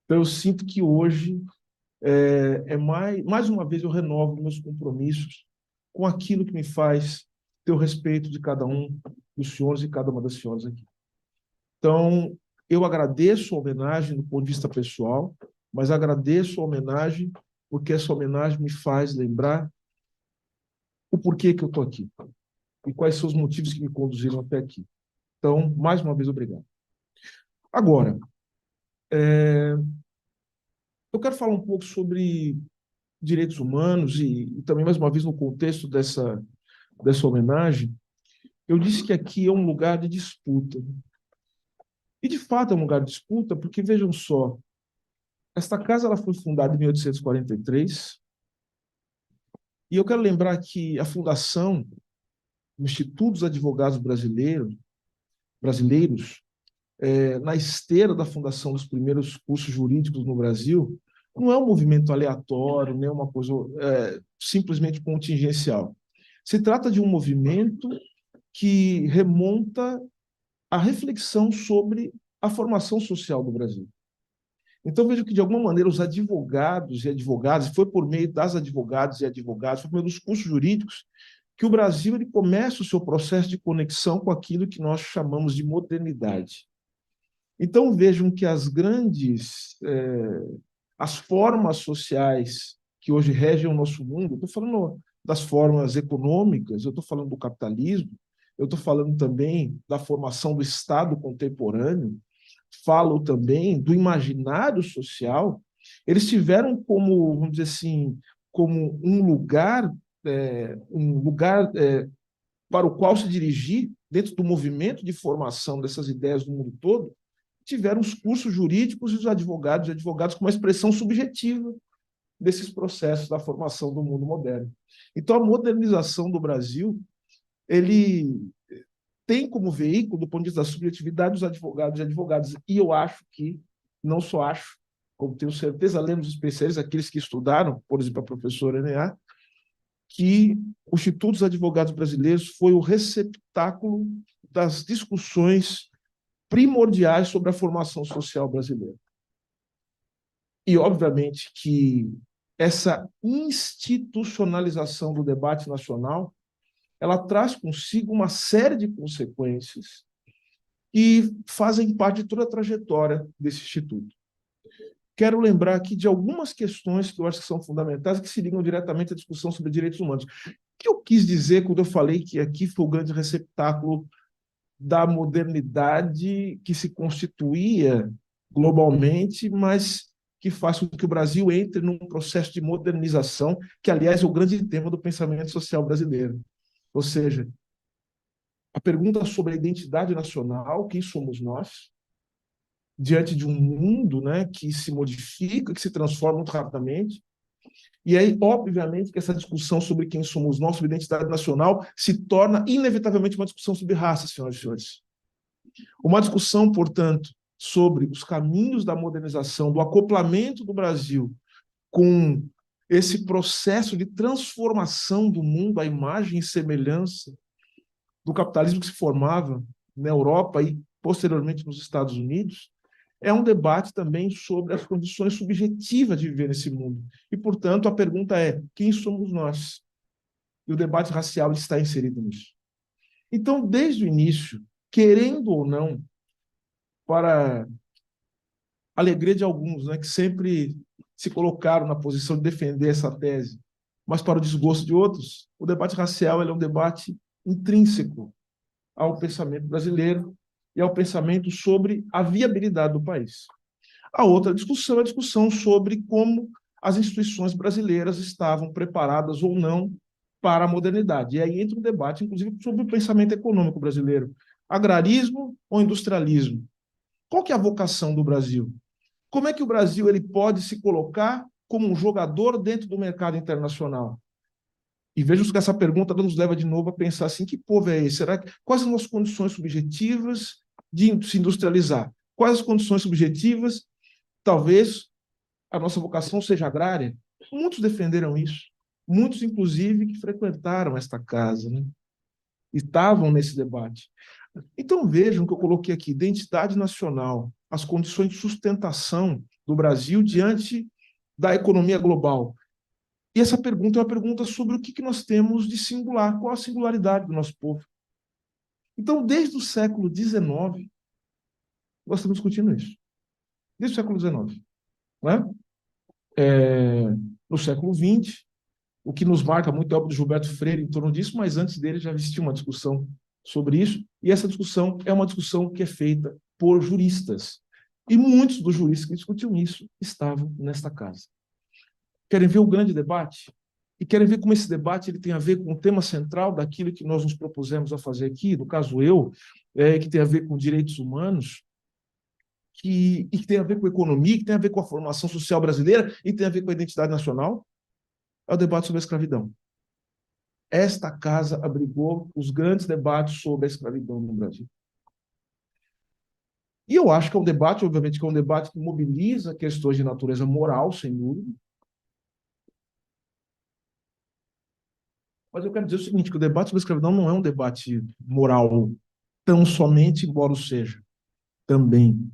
Então, eu sinto que hoje, mais uma vez, eu renovo meus compromissos com aquilo que me faz ter o respeito de cada um dos senhores e cada uma das senhoras aqui. Então, eu agradeço a homenagem do ponto de vista pessoal, mas agradeço a homenagem porque essa homenagem me faz lembrar o porquê que eu estou aqui e quais são os motivos que me conduziram até aqui. Então, mais uma vez, obrigado. Agora, eu quero falar um pouco sobre direitos humanos e também, mais uma vez, no contexto dessa homenagem, eu disse que aqui é um lugar de disputa. E, de fato, é um lugar de disputa porque, vejam só, Esta casa ela foi fundada em 1843, e eu quero lembrar que a fundação do Instituto dos Advogados Brasileiros, na esteira da fundação dos primeiros cursos jurídicos no Brasil, não é um movimento aleatório, nem uma coisa simplesmente contingencial. Se trata de um movimento que remonta à reflexão sobre a formação social do Brasil. Então, vejo que, de alguma maneira, os advogados e advogadas, foi por meio das advogadas e advogados, foi por meio dos cursos jurídicos, que o Brasil ele começa o seu processo de conexão com aquilo que nós chamamos de modernidade. Então, vejam que as formas sociais que hoje regem o nosso mundo, eu estou falando das formas econômicas, eu estou falando do capitalismo, eu estou falando também da formação do Estado contemporâneo, falo também do imaginário social. Eles tiveram como, vamos dizer assim, como um lugar para o qual se dirigir, dentro do movimento de formação dessas ideias no mundo todo, tiveram os cursos jurídicos e os advogados com uma expressão subjetiva desses processos da formação do mundo moderno. Então, a modernização do Brasil, ele tem como veículo, do ponto de vista da subjetividade, os advogados e advogadas. E eu acho que, não só acho, como tenho certeza, lendo os especialistas, aqueles que estudaram, por exemplo, a professora Eneá, que o Instituto dos Advogados Brasileiros foi o receptáculo das discussões primordiais sobre a formação social brasileira. E, obviamente, que essa institucionalização do debate nacional ela traz consigo uma série de consequências que fazem parte de toda a trajetória desse instituto. Quero lembrar aqui de algumas questões que eu acho que são fundamentais e que se ligam diretamente à discussão sobre direitos humanos. O que eu quis dizer quando eu falei que aqui foi o grande receptáculo da modernidade que se constituía globalmente, mas que faz com que o Brasil entre num processo de modernização, que, aliás, é o grande tema do pensamento social brasileiro. Ou seja, a pergunta sobre a identidade nacional, quem somos nós, diante de um mundo, né, que se modifica, que se transforma muito rapidamente. E aí, obviamente, que essa discussão sobre quem somos nós, sobre identidade nacional, se torna inevitavelmente uma discussão sobre raça, senhoras e senhores. Uma discussão, portanto, sobre os caminhos da modernização, do acoplamento do Brasil com esse processo de transformação do mundo à imagem e semelhança do capitalismo que se formava na Europa e, posteriormente, nos Estados Unidos, é um debate também sobre as condições subjetivas de viver nesse mundo. E, portanto, a pergunta é, quem somos nós? E o debate racial está inserido nisso. Então, desde o início, querendo ou não, para a alegria de alguns, né, que sempre se colocaram na posição de defender essa tese, mas para o desgosto de outros, o debate racial é um debate intrínseco ao pensamento brasileiro e ao pensamento sobre a viabilidade do país. A outra discussão é a discussão sobre como as instituições brasileiras estavam preparadas ou não para a modernidade. E aí entra um debate, inclusive, sobre o pensamento econômico brasileiro. Agrarismo ou industrialismo? Qual que é a vocação do Brasil? Como é que o Brasil ele pode se colocar como um jogador dentro do mercado internacional? E vejam que essa pergunta nos leva de novo a pensar assim, que povo é esse? Quais são as condições subjetivas de se industrializar? Quais as condições subjetivas? Talvez a nossa vocação seja agrária. Muitos defenderam isso. Muitos, inclusive, que frequentaram esta casa, né? Estavam nesse debate. Então, vejam que eu coloquei aqui, identidade nacional, as condições de sustentação do Brasil diante da economia global. E essa pergunta é uma pergunta sobre o que nós temos de singular, qual a singularidade do nosso povo. Então, desde o século XIX, nós estamos discutindo isso. Desde o século XIX. Né? No século XX, o que nos marca muito é a obra do Gilberto Freire em torno disso, mas antes dele já existia uma discussão sobre isso, e essa discussão é uma discussão que é feita por juristas. E muitos dos juristas que discutiam isso estavam nesta casa. Querem ver o grande debate? E querem ver como esse debate ele tem a ver com o tema central daquilo que nós nos propusemos a fazer aqui, no caso eu, que tem a ver com direitos humanos. que tem a ver com a economia, que tem a ver com a formação social brasileira e tem a ver com a identidade nacional, é o debate sobre a escravidão. Esta casa abrigou os grandes debates sobre a escravidão no Brasil. E eu acho que é um debate, obviamente, que é um debate que mobiliza questões de natureza moral, sem dúvida. Mas eu quero dizer o seguinte, que o debate sobre a escravidão não é um debate moral tão somente, embora o seja, também.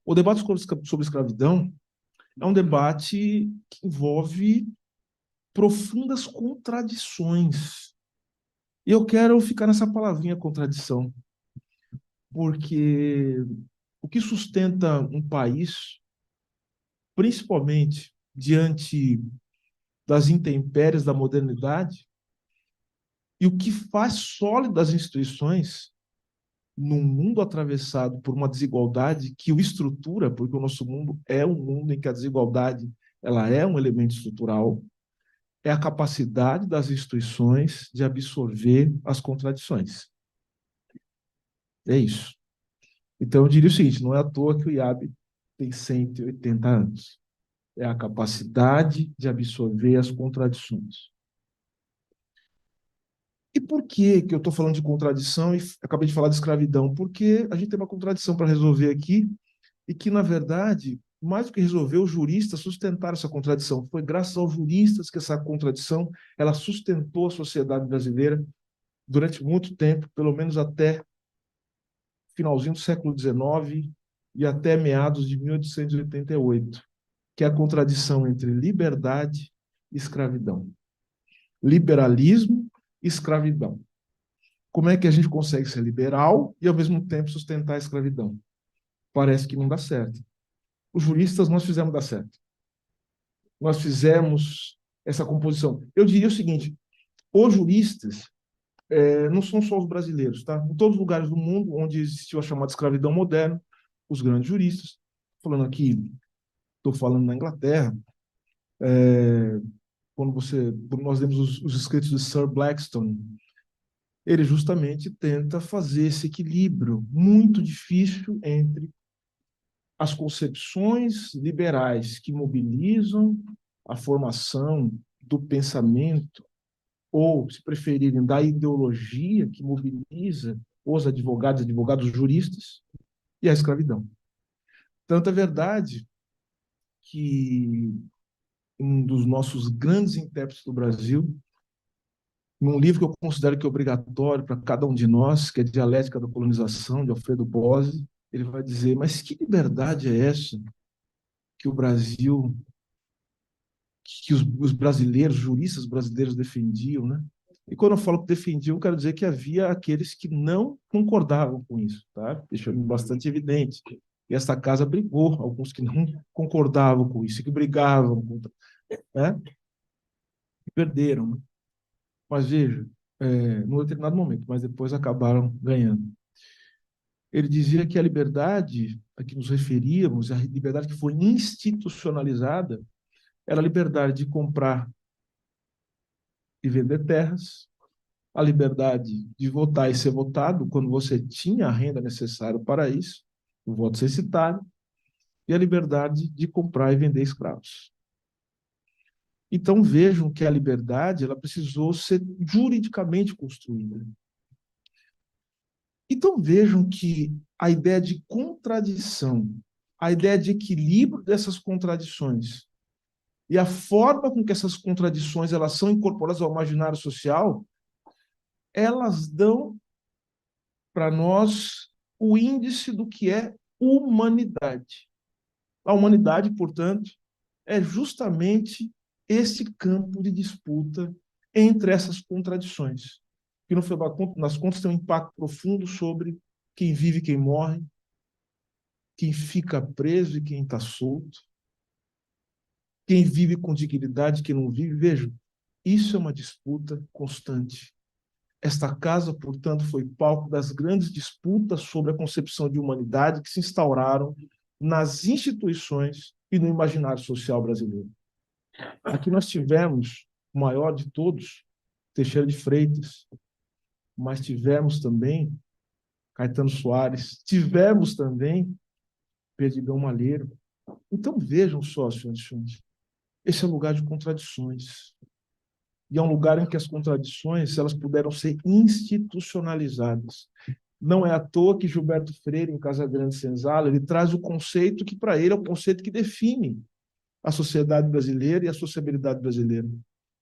O debate sobre escravidão é um debate que envolve profundas contradições. E eu quero ficar nessa palavrinha contradição, porque o que sustenta um país, principalmente diante das intempéries da modernidade, e o que faz sólidas as instituições num mundo atravessado por uma desigualdade que o estrutura, porque o nosso mundo é um mundo em que a desigualdade ela é um elemento estrutural, é a capacidade das instituições de absorver as contradições. É isso. Então, eu diria o seguinte, não é à toa que o IAB tem 180 anos. É a capacidade de absorver as contradições. E por que eu estou falando de contradição e acabei de falar de escravidão? Porque a gente tem uma contradição para resolver aqui e que, na verdade, mais do que resolver, os juristas sustentaram essa contradição. Foi graças aos juristas que essa contradição ela sustentou a sociedade brasileira durante muito tempo, pelo menos até finalzinho do século XIX e até meados de 1888, que é a contradição entre liberdade e escravidão. Liberalismo e escravidão. Como é que a gente consegue ser liberal e, ao mesmo tempo, sustentar a escravidão? Parece que não dá certo. Os juristas, nós fizemos dar certo. Nós fizemos essa composição. Eu diria o seguinte, os juristas não são só os brasileiros, tá? Em todos os lugares do mundo onde existiu a chamada escravidão moderna, os grandes juristas, falando aqui, estou falando na Inglaterra, quando nós lemos os escritos de Sir Blackstone, ele justamente tenta fazer esse equilíbrio muito difícil entre as concepções liberais que mobilizam a formação do pensamento, ou, se preferirem, da ideologia que mobiliza os advogados juristas, e a escravidão. Tanto é verdade que um dos nossos grandes intérpretes do Brasil, num livro que eu considero que é obrigatório para cada um de nós, que é Dialética da Colonização, de Alfredo Bose, ele vai dizer, mas que liberdade é essa que o Brasil, que os brasileiros, juristas brasileiros defendiam, né? E quando eu falo que defendiam, eu quero dizer que havia aqueles que não concordavam com isso, tá? Deixando bastante evidente. E essa casa brigou, alguns que não concordavam com isso, que brigavam, né? E perderam, né? Mas veja, num determinado momento, mas depois acabaram ganhando. Ele dizia que a liberdade a que nos referíamos, a liberdade que foi institucionalizada, era a liberdade de comprar e vender terras, a liberdade de votar e ser votado quando você tinha a renda necessária para isso, o voto censitário, e a liberdade de comprar e vender escravos. Então vejam que a liberdade ela precisou ser juridicamente construída. Então vejam que a ideia de contradição, a ideia de equilíbrio dessas contradições e a forma com que essas contradições elas são incorporadas ao imaginário social, elas dão para nós o índice do que é humanidade. A humanidade, portanto, é justamente esse campo de disputa entre essas contradições, que no final das contas tem um impacto profundo sobre quem vive e quem morre, quem fica preso e quem está solto, quem vive com dignidade e quem não vive. Vejam, isso é uma disputa constante. Esta casa, portanto, foi palco das grandes disputas sobre a concepção de humanidade que se instauraram nas instituições e no imaginário social brasileiro. Aqui nós tivemos o maior de todos, Teixeira de Freitas, mas tivemos também Caetano Soares, tivemos também Perdigão Malheiro. Então, vejam só, senhores e senhores, esse é um lugar de contradições. E é um lugar em que as contradições elas puderam ser institucionalizadas. Não é à toa que Gilberto Freire, em Casagrande Senzala, ele traz o conceito que, para ele, é o conceito que define a sociedade brasileira e a sociabilidade brasileira.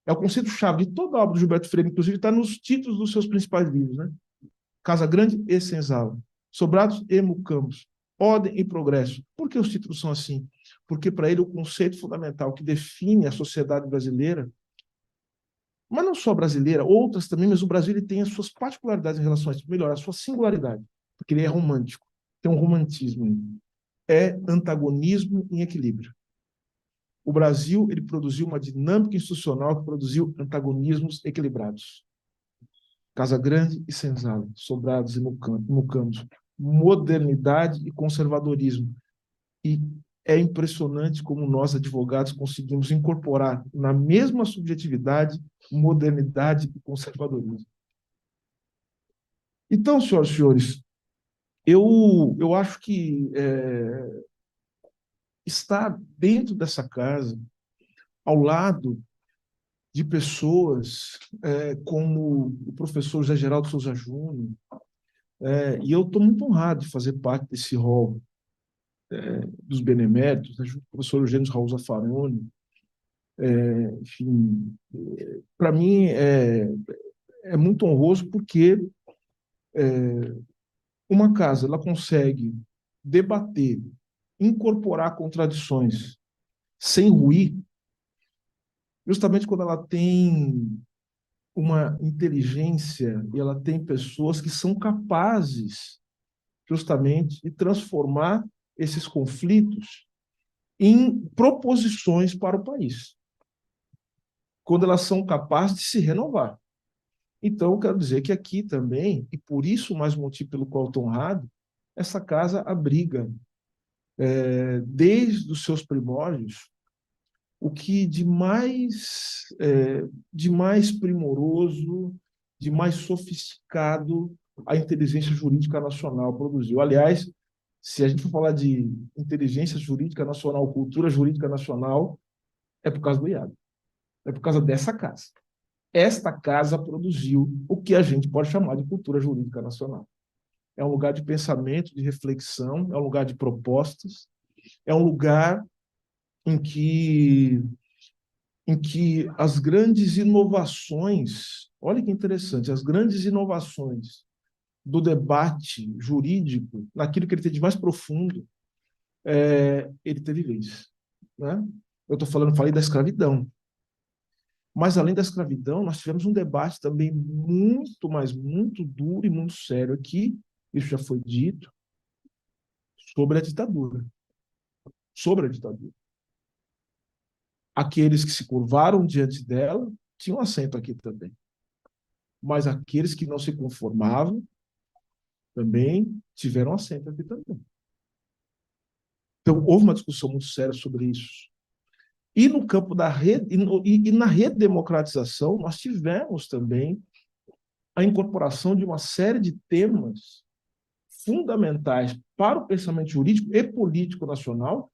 É o conceito-chave de toda a obra do Gilberto Freire, inclusive está nos títulos dos seus principais livros, né? Casagrande e Senzala, Sobrados e Mucambos, Ordem e Progresso. Por que os títulos são assim? Porque, para ele, o conceito fundamental que define a sociedade brasileira, mas não só brasileira, outras também, mas o Brasil ele tem as suas particularidades em relação a isso, melhor, a sua singularidade, porque ele é romântico, tem um romantismo aí. É antagonismo em equilíbrio. O Brasil ele produziu uma dinâmica institucional que produziu antagonismos equilibrados. Casagrande e Senzala, Sobrados e Mucambos, modernidade e conservadorismo. E é impressionante como nós, advogados, conseguimos incorporar na mesma subjetividade modernidade e conservadorismo. Então, senhoras e senhores, eu acho que estar dentro dessa casa, ao lado de pessoas como o professor José Geraldo Souza Júnior, e eu estou muito honrado de fazer parte desse rol dos beneméritos, né, junto com o professor Eugênio Raul Zaffaroni. Enfim, para mim é muito honroso porque uma casa ela consegue debater, incorporar contradições sem ruir, justamente quando ela tem uma inteligência e ela tem pessoas que são capazes justamente de transformar esses conflitos em proposições para o país, quando elas são capazes de se renovar. Então, eu quero dizer que aqui também, e por isso mais um motivo pelo qual estou honrado, essa casa abriga, desde os seus primórdios, o que de mais primoroso, de mais sofisticado a inteligência jurídica nacional produziu. Aliás, se a gente for falar de inteligência jurídica nacional, cultura jurídica nacional, é por causa do IAB. É por causa dessa casa. Esta casa produziu o que a gente pode chamar de cultura jurídica nacional. É um lugar de pensamento, de reflexão, é um lugar de propostas, é um lugar em que as grandes inovações, olha que interessante, as grandes inovações do debate jurídico, naquilo que ele tem de mais profundo, ele teve vez. Né? Eu falei da escravidão. Mas, além da escravidão, nós tivemos um debate também muito, mas muito duro e muito sério aqui, isso já foi dito, sobre a ditadura. Sobre a ditadura. Aqueles que se curvaram diante dela tinham assento aqui também. Mas aqueles que não se conformavam também tiveram assento aqui também. Então, houve uma discussão muito séria sobre isso. E no campo da na redemocratização, nós tivemos também a incorporação de uma série de temas fundamentais para o pensamento jurídico e político nacional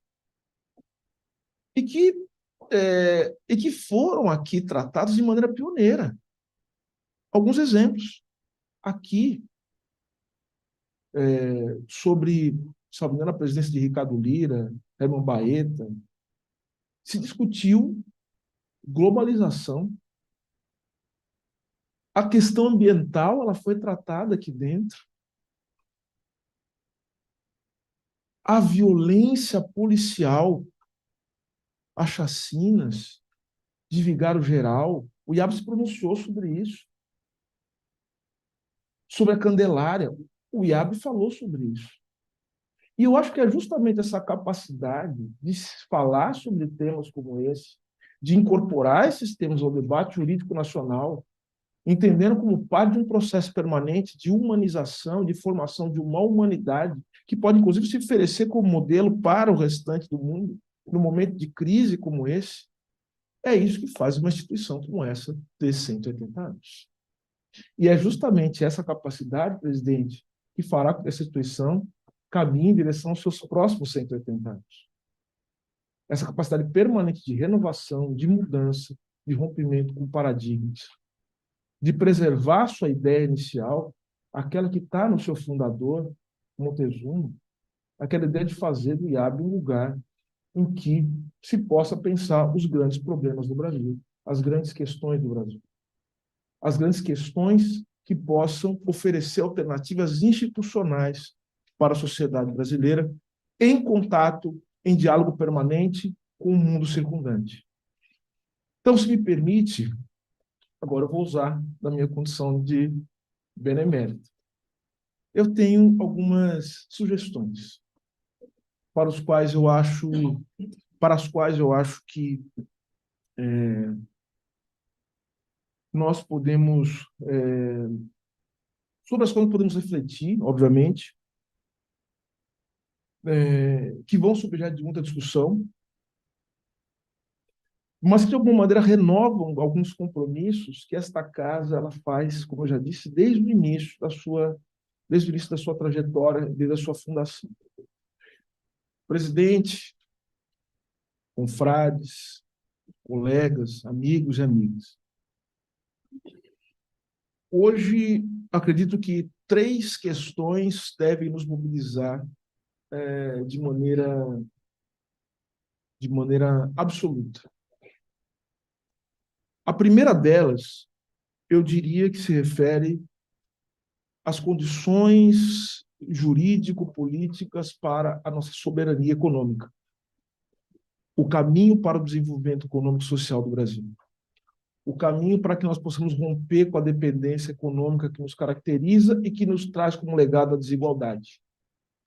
e que foram aqui tratados de maneira pioneira. Alguns exemplos. Aqui, sobre, salvo engano, a presidência de Ricardo Lira, Herman Baeta, se discutiu globalização. A questão ambiental ela foi tratada aqui dentro. A violência policial, as chacinas de Vigário Geral, o IAB se pronunciou sobre isso. Sobre a Candelária, o IAB falou sobre isso. E eu acho que é justamente essa capacidade de falar sobre temas como esse, de incorporar esses temas ao debate jurídico nacional, entendendo como parte de um processo permanente de humanização, de formação de uma humanidade que pode, inclusive, se oferecer como modelo para o restante do mundo, num momento de crise como esse. É isso que faz uma instituição como essa ter 180 anos. E é justamente essa capacidade, presidente, que fará com que essa instituição caminhe em direção aos seus próximos 180 anos. Essa capacidade permanente de renovação, de mudança, de rompimento com paradigmas, de preservar sua ideia inicial, aquela que está no seu fundador, Montezuma, aquela ideia de fazer do IAB um lugar em que se possa pensar os grandes problemas do Brasil, as grandes questões do Brasil, as grandes questões que possam oferecer alternativas institucionais para a sociedade brasileira, em contato, em diálogo permanente com o mundo circundante. Então, se me permite, agora eu vou usar da minha condição de benemérito. Eu tenho algumas sugestões para as quais eu acho que nós podemos, sobre as quais podemos refletir, obviamente, que vão ser objeto de muita discussão, mas que, de alguma maneira, renovam alguns compromissos que esta casa ela faz, como eu já disse, desde o início da sua trajetória, desde a sua fundação. Presidente, confrades, colegas, amigos e amigas. Hoje, acredito que 3 questões devem nos mobilizar de maneira absoluta. A primeira delas, eu diria que se refere às condições jurídico-políticas para a nossa soberania econômica. O caminho para o desenvolvimento econômico e social do Brasil. O caminho para que nós possamos romper com a dependência econômica que nos caracteriza e que nos traz como legado a desigualdade.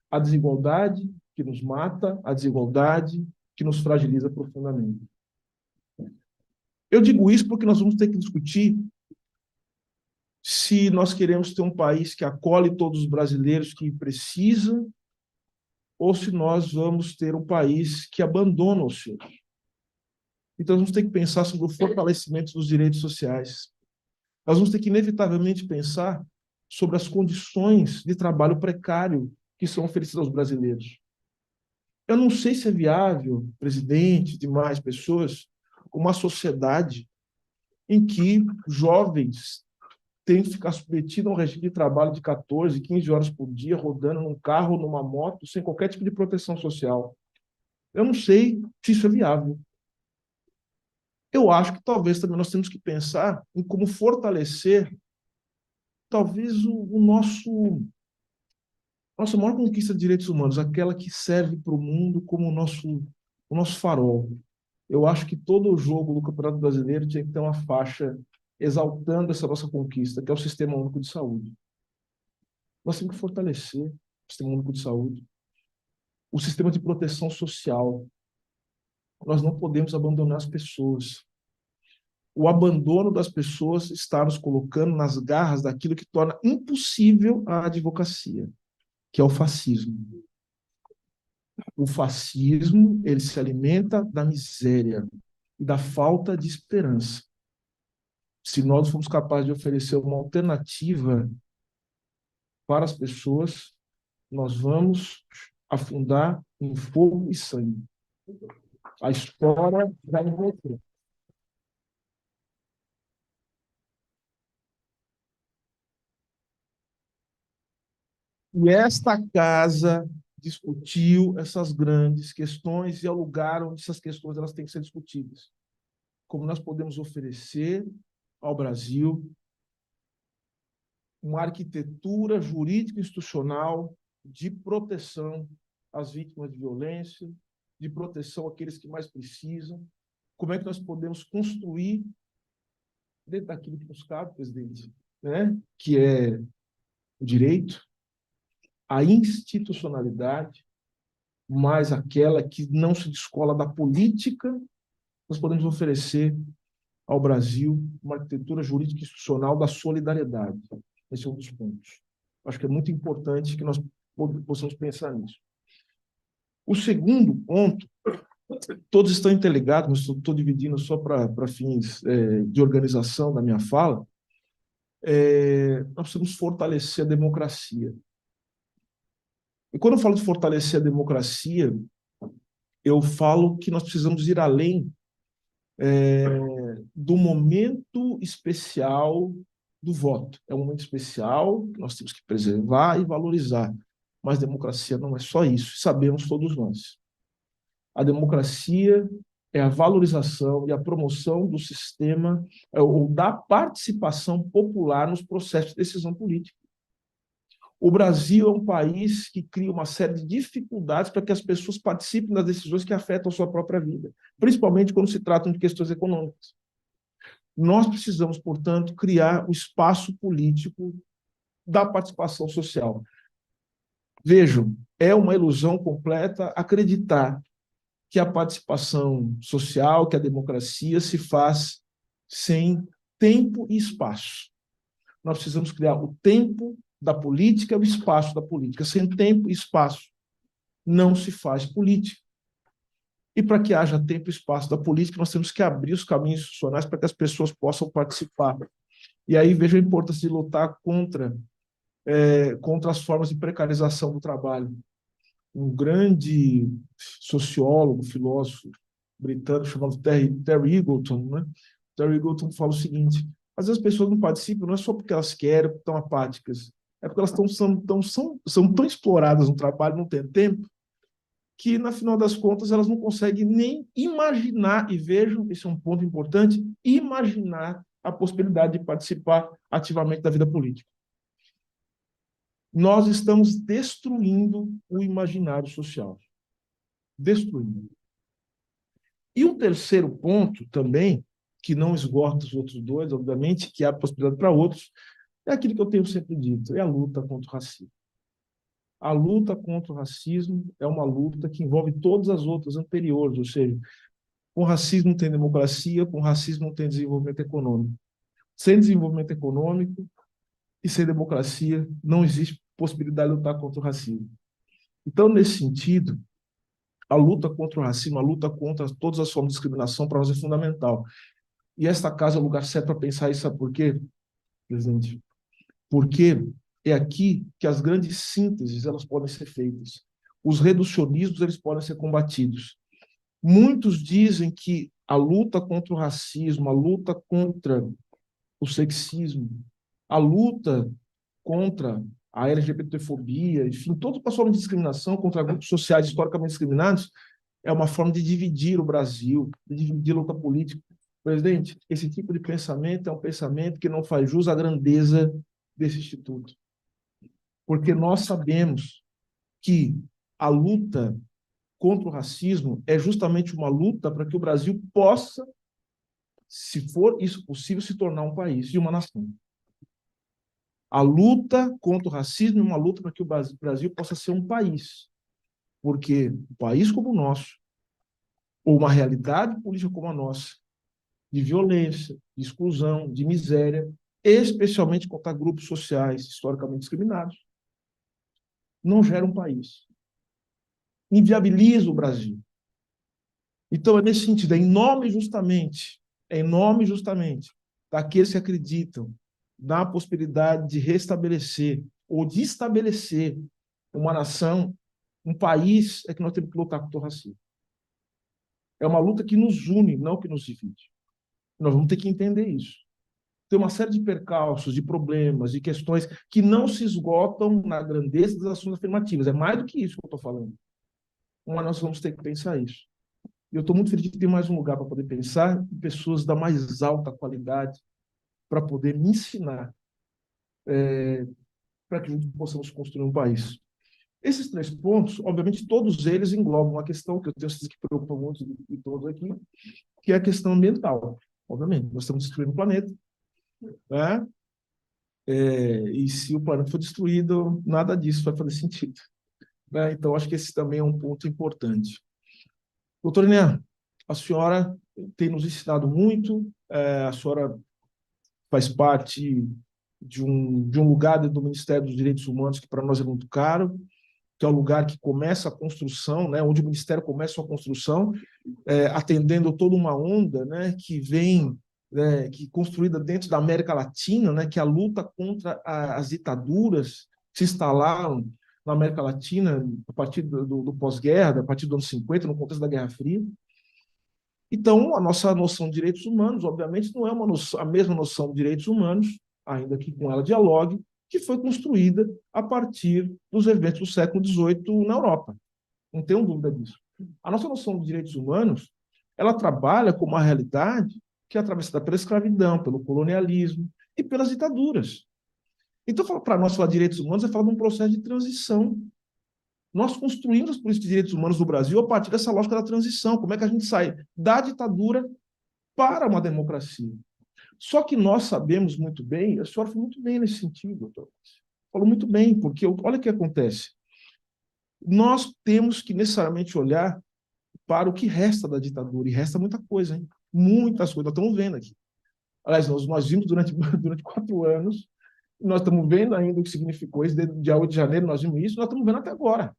A desigualdade que nos mata, a desigualdade que nos fragiliza profundamente. Eu digo isso porque nós vamos ter que discutir se nós queremos ter um país que acolhe todos os brasileiros que precisam ou se nós vamos ter um país que abandona os seus. Então, nós vamos ter que pensar sobre o fortalecimento dos direitos sociais. Nós vamos ter que, inevitavelmente, pensar sobre as condições de trabalho precário que são oferecidas aos brasileiros. Eu não sei se é viável, presidente, demais pessoas, uma sociedade em que jovens têm que ficar submetidos a um regime de trabalho de 14, 15 horas por dia, rodando num carro, numa moto, sem qualquer tipo de proteção social. Eu não sei se isso é viável. Eu acho que talvez também nós temos que pensar em como fortalecer talvez nossa maior conquista de direitos humanos, aquela que serve para o mundo como o nosso farol. Eu acho que todo o jogo do Campeonato Brasileiro tinha que ter uma faixa exaltando essa nossa conquista, que é o Sistema Único de Saúde. Nós temos que fortalecer o Sistema Único de Saúde, o sistema de proteção social. Nós não podemos abandonar as pessoas. O abandono das pessoas está nos colocando nas garras daquilo que torna impossível a advocacia, que é o fascismo. O fascismo, ele se alimenta da miséria e da falta de esperança. Se nós formos capazes de oferecer uma alternativa para as pessoas, nós vamos afundar em fogo e sangue. A história vai envolver. E esta casa discutiu essas grandes questões e é o lugar onde essas questões elas têm que ser discutidas. Como nós podemos oferecer ao Brasil uma arquitetura jurídica e institucional de proteção às vítimas de violência, de proteção àqueles que mais precisam. Como é que nós podemos construir, dentro daquilo que nos cabe, presidente, né? Que é o direito, a institucionalidade, mais aquela que não se descola da política, nós podemos oferecer ao Brasil uma arquitetura jurídica e institucional da solidariedade. Esse é um dos pontos. Acho que é muito importante que nós possamos pensar nisso. O segundo ponto, todos estão interligados, mas estou dividindo só para fins de organização da minha fala, nós precisamos fortalecer a democracia. E quando eu falo de fortalecer a democracia, eu falo que nós precisamos ir além do momento especial do voto. É um momento especial que nós temos que preservar e valorizar. Mas democracia não é só isso, sabemos todos nós. A democracia é a valorização e a promoção do sistema ou da participação popular nos processos de decisão política. O Brasil é um país que cria uma série de dificuldades para que as pessoas participem das decisões que afetam a sua própria vida, principalmente quando se tratam de questões econômicas. Nós precisamos, portanto, criar o espaço político da participação social. Vejam, é uma ilusão completa acreditar que a participação social, que a democracia se faz sem tempo e espaço. Nós precisamos criar o tempo da política e o espaço da política. Sem tempo e espaço não se faz política. E para que haja tempo e espaço da política, nós temos que abrir os caminhos institucionais para que as pessoas possam participar. E aí vejo a importância de lutar contra as formas de precarização do trabalho. Um grande sociólogo, filósofo britânico chamado Terry Eagleton, né? Terry Eagleton fala o seguinte: às vezes as pessoas não participam não é só porque elas querem, porque estão apáticas, é porque elas são tão exploradas no trabalho, não tem tempo, que, na final das contas, elas não conseguem nem imaginar, e vejam, esse é um ponto importante, imaginar a possibilidade de participar ativamente da vida política. Nós estamos destruindo o imaginário social. Destruindo. E o terceiro ponto também, que não esgota os outros dois, obviamente, que há possibilidade para outros, é aquilo que eu tenho sempre dito, é a luta contra o racismo. A luta contra o racismo é uma luta que envolve todas as outras anteriores, ou seja, com racismo não tem democracia, com racismo não tem desenvolvimento econômico. Sem desenvolvimento econômico e sem democracia, não existe possibilidade de lutar contra o racismo. Então, nesse sentido, a luta contra o racismo, a luta contra todas as formas de discriminação, para nós é fundamental. E esta casa é o lugar certo para pensar isso, sabe por quê, presidente? Porque é aqui que as grandes sínteses elas podem ser feitas. Os reducionismos eles podem ser combatidos. Muitos dizem que a luta contra o racismo, a luta contra o sexismo, a luta contra a LGBTfobia, enfim, todas as formas de discriminação contra grupos sociais historicamente discriminados é uma forma de dividir o Brasil, de dividir a luta política. Presidente, esse tipo de pensamento é um pensamento que não faz jus à grandeza desse instituto. Porque nós sabemos que a luta contra o racismo é justamente uma luta para que o Brasil possa, se for isso possível, se tornar um país e uma nação. A luta contra o racismo é uma luta para que o Brasil possa ser um país. Porque um país como o nosso, ou uma realidade política como a nossa, de violência, de exclusão, de miséria, especialmente contra grupos sociais historicamente discriminados, não gera um país. Inviabiliza o Brasil. Então, é nesse sentido, é em nome justamente daqueles que acreditam na possibilidade de restabelecer ou de estabelecer uma nação, um país, é que nós temos que lutar contra o racismo. É uma luta que nos une, não que nos divide. Nós vamos ter que entender isso. Tem uma série de percalços, de problemas, de questões que não se esgotam na grandeza das ações afirmativas. É mais do que isso que eu estou falando. Mas nós vamos ter que pensar isso. E eu estou muito feliz de ter mais um lugar para poder pensar, e pessoas da mais alta qualidade para poder me ensinar, para que juntos possamos construir um país. Esses 3 pontos, obviamente, todos eles englobam uma questão que eu tenho certeza que preocupa muito de todos aqui, que é a questão ambiental. Obviamente, nós estamos destruindo o planeta, né? E se o planeta for destruído, nada disso vai fazer sentido, né? Então, acho que esse também é um ponto importante. Doutora Inêa, a senhora tem nos ensinado muito, a senhora faz parte de um lugar dentro do Ministério dos Direitos Humanos que para nós é muito caro, que é o lugar que começa a construção, né, onde o Ministério começa a construção, atendendo toda uma onda, né, que vem, que construída dentro da América Latina, né, que é a luta contra as ditaduras que se instalaram na América Latina, a partir do pós-guerra, a partir dos anos 50, no contexto da Guerra Fria. Então, a nossa noção de direitos humanos, obviamente, não é a mesma noção de direitos humanos, ainda que com ela dialogue, que foi construída a partir dos eventos do século XVIII na Europa. Não tenho dúvida disso. A nossa noção de direitos humanos, ela trabalha com uma realidade que é atravessada pela escravidão, pelo colonialismo e pelas ditaduras. Então, para nós falar de direitos humanos é falar de um processo de transição. Nós construímos as políticas de direitos humanos no Brasil a partir dessa lógica da transição. Como é que a gente sai da ditadura para uma democracia? Só que nós sabemos muito bem, a senhora foi muito bem nesse sentido, doutor. Falou muito bem, porque olha o que acontece. Nós temos que necessariamente olhar para o que resta da ditadura, e resta muita coisa, hein? Muitas coisas, nós estamos vendo aqui. Aliás, nós vimos durante 4 anos, nós estamos vendo ainda o que significou isso, desde o dia 8 de janeiro nós vimos isso, nós estamos vendo até agora.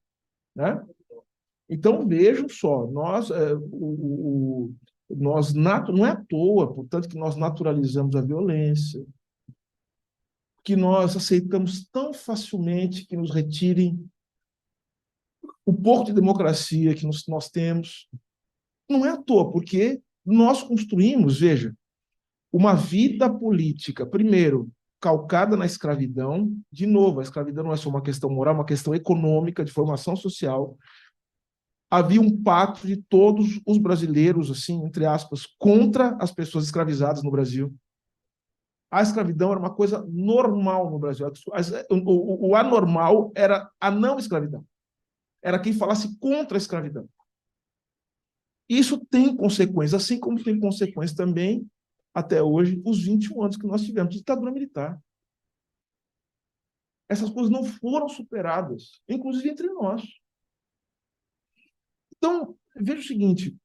Né? Então, vejam só, não é à toa, portanto, que nós naturalizamos a violência, que nós aceitamos tão facilmente que nos retirem o pouco de democracia que nós temos. Não é à toa, porque nós construímos, veja, uma vida política, primeiro, calcada na escravidão. De novo, a escravidão não é só uma questão moral, é uma questão econômica, de formação social. Havia um pacto de todos os brasileiros, assim, entre aspas, contra as pessoas escravizadas no Brasil. A escravidão era uma coisa normal no Brasil. O anormal era a não escravidão. Era quem falasse contra a escravidão. Isso tem consequências, assim como tem consequências também, até hoje, os 21 anos que nós tivemos de ditadura militar. Essas coisas não foram superadas, inclusive entre nós. Então, veja o seguinte,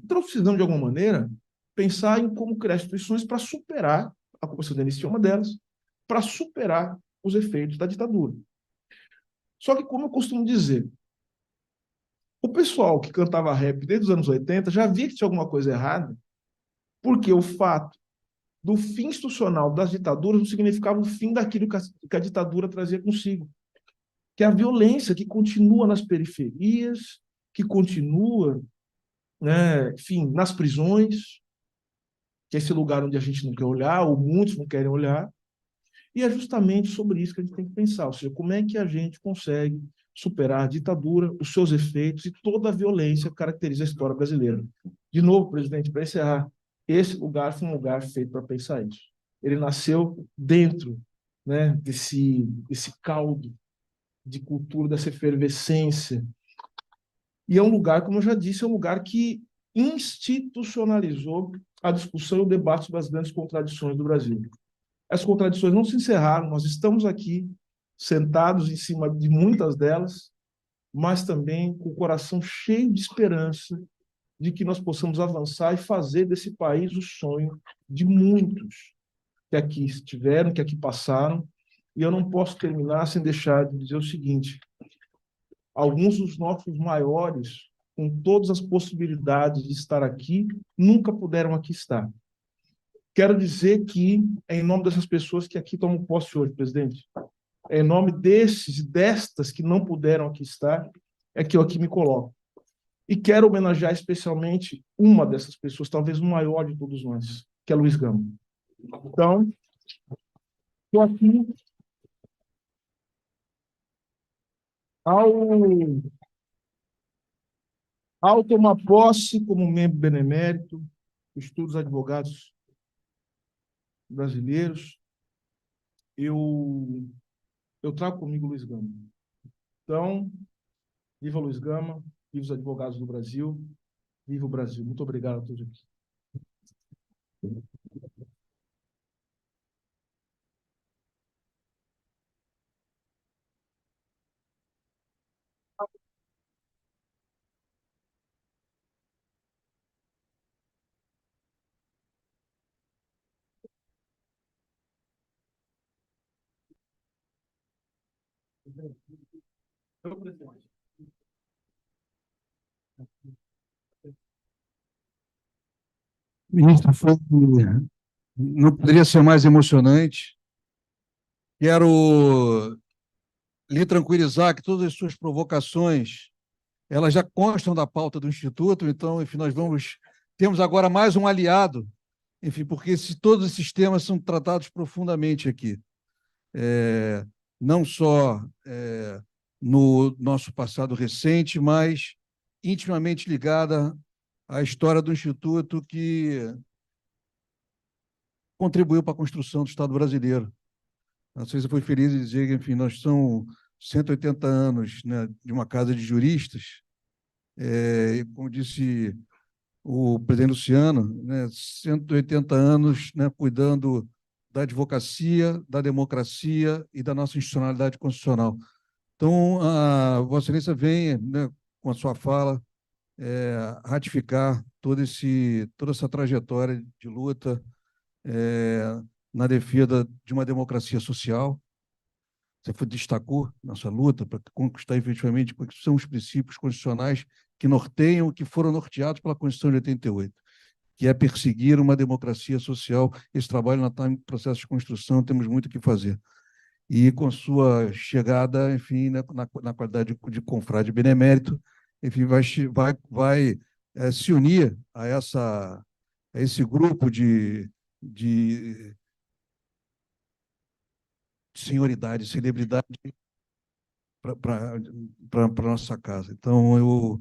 nós precisamos, de alguma maneira, pensar em como criar instituições para superar, a Comissão de Anistia é uma delas, para superar os efeitos da ditadura. Só que, como eu costumo dizer, o pessoal que cantava rap desde os anos 80 já via que tinha alguma coisa errada, porque o fato do fim institucional das ditaduras não significava o fim daquilo que a ditadura trazia consigo, que é a violência que continua nas periferias, que continua, né, enfim, nas prisões, que é esse lugar onde a gente não quer olhar, ou muitos não querem olhar, e é justamente sobre isso que a gente tem que pensar, ou seja, como é que a gente consegue superar a ditadura, os seus efeitos e toda a violência que caracteriza a história brasileira. De novo, presidente, para encerrar, esse lugar foi um lugar feito para pensar isso. Ele nasceu dentro, né, desse caldo de cultura, dessa efervescência. E é um lugar, como eu já disse, é um lugar que institucionalizou a discussão e o debate sobre as grandes contradições do Brasil. As contradições não se encerraram, nós estamos aqui sentados em cima de muitas delas, mas também com o coração cheio de esperança de que nós possamos avançar e fazer desse país o sonho de muitos que aqui estiveram, que aqui passaram. E eu não posso terminar sem deixar de dizer o seguinte: alguns dos nossos maiores, com todas as possibilidades de estar aqui, nunca puderam aqui estar. Quero dizer que, é em nome dessas pessoas que aqui tomam posse hoje, presidente, é em nome desses e destas que não puderam aqui estar, é que eu aqui me coloco. E quero homenagear especialmente uma dessas pessoas, talvez o maior de todos nós, que é Luiz Gama. Então, estou aqui ao tomar posse como membro benemérito do Instituto dos Advogados Brasileiros, eu trago comigo Luiz Gama. Então, viva Luiz Gama, viva os advogados do Brasil, viva o Brasil. Muito obrigado a todos aqui. Ministro, não poderia ser mais emocionante. Quero lhe tranquilizar que todas as suas provocações elas já constam da pauta do Instituto, então, enfim, temos agora mais um aliado, enfim, porque todos esses temas são tratados profundamente aqui, não só no nosso passado recente, mas intimamente ligada à história do Instituto que contribuiu para a construção do Estado brasileiro. Não sei se foi feliz em dizer que, enfim, nós são 180 anos, né, de uma casa de juristas, como disse o presidente Luciano, né, 180 anos, né, cuidando da advocacia, da democracia e da nossa institucionalidade constitucional. Então, a Vossa Excelência vem, né, com a sua fala, ratificar toda essa trajetória de luta na defesa de uma democracia social. Você destacou nossa luta para conquistar efetivamente quais são os princípios constitucionais que norteiam, que foram norteados pela Constituição de 88, que é perseguir uma democracia social. Esse trabalho está em processo de construção, temos muito o que fazer. E com sua chegada, enfim, na qualidade de confrade benemérito, enfim, vai se unir a esse grupo de senioridade, celebridade para a nossa casa. Então, eu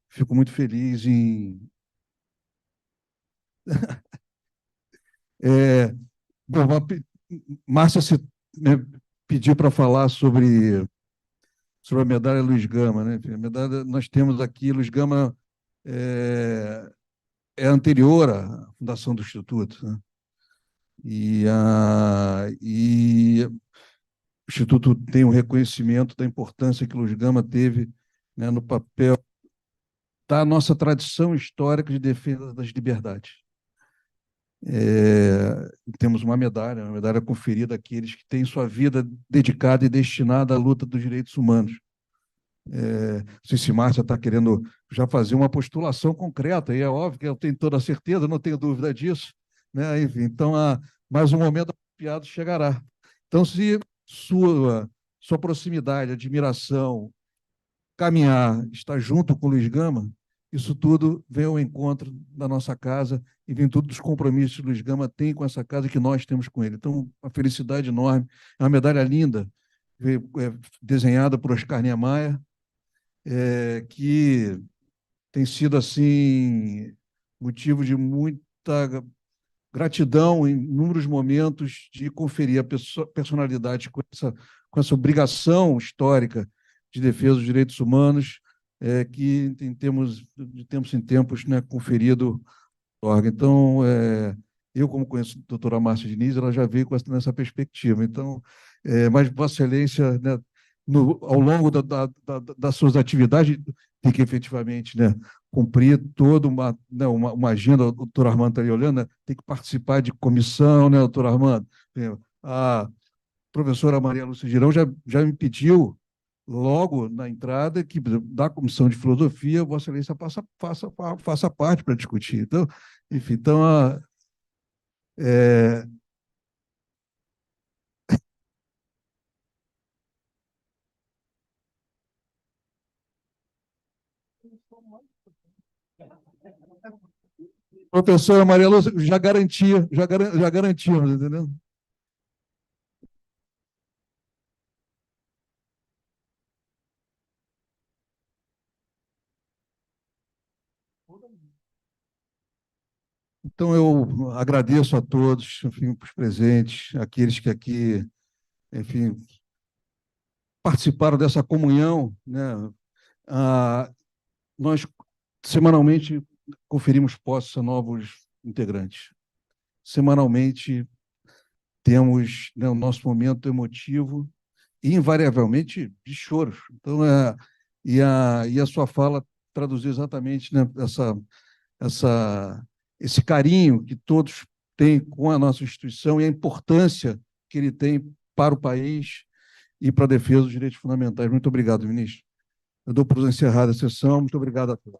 fico muito feliz em... Bom, Márcia me pediu para falar sobre a medalha Luiz Gama, né? A medalha, nós temos aqui, Luiz Gama é anterior à fundação do Instituto, né? E o Instituto tem um reconhecimento da importância que Luiz Gama teve, né, no papel da nossa tradição histórica de defesa das liberdades. Temos uma medalha conferida àqueles que têm sua vida dedicada e destinada à luta dos direitos humanos. Não sei se Márcia está querendo já fazer uma postulação concreta, e é óbvio que eu tenho toda a certeza, não tenho dúvida disso, né? Enfim, então, mais um momento apropriado chegará. Então, se sua proximidade, admiração, caminhar, estar junto com o Luiz Gama, isso tudo vem ao encontro da nossa casa e vem tudo dos compromissos que o Luiz Gama tem com essa casa e que nós temos com ele. Então, uma felicidade enorme. É uma medalha linda, desenhada por Oscar Niemeyer, que tem sido assim motivo de muita gratidão em inúmeros momentos de conferir a personalidade com essa obrigação histórica de defesa dos direitos humanos, que de tempos em tempos, né, conferido ao órgão. Então, eu, como conheço a doutora Márcia Diniz, ela já veio nessa perspectiva. Então, mas Vossa Excelência, né, ao longo das suas atividades, tem que efetivamente, né, cumprir toda uma agenda. O doutor Armando está aí olhando, né, tem que participar de comissão, né, doutor Armando? A professora Maria Lúcia Girão já me pediu, logo na entrada, que da Comissão de Filosofia, Vossa Excelência faça parte para discutir. Então, enfim, então, professora Maria Lúcia já garantimos, entendeu? Então, eu agradeço a todos, enfim, os presentes, aqueles que aqui, enfim, participaram dessa comunhão, né? Nós, semanalmente, conferimos posses a novos integrantes. Semanalmente, temos, né, o nosso momento emotivo e, invariavelmente, de choros. Então, e a sua fala traduziu exatamente, né, esse carinho que todos têm com a nossa instituição e a importância que ele tem para o país e para a defesa dos direitos fundamentais. Muito obrigado, ministro. Eu dou por encerrada a sessão. Muito obrigado a todos.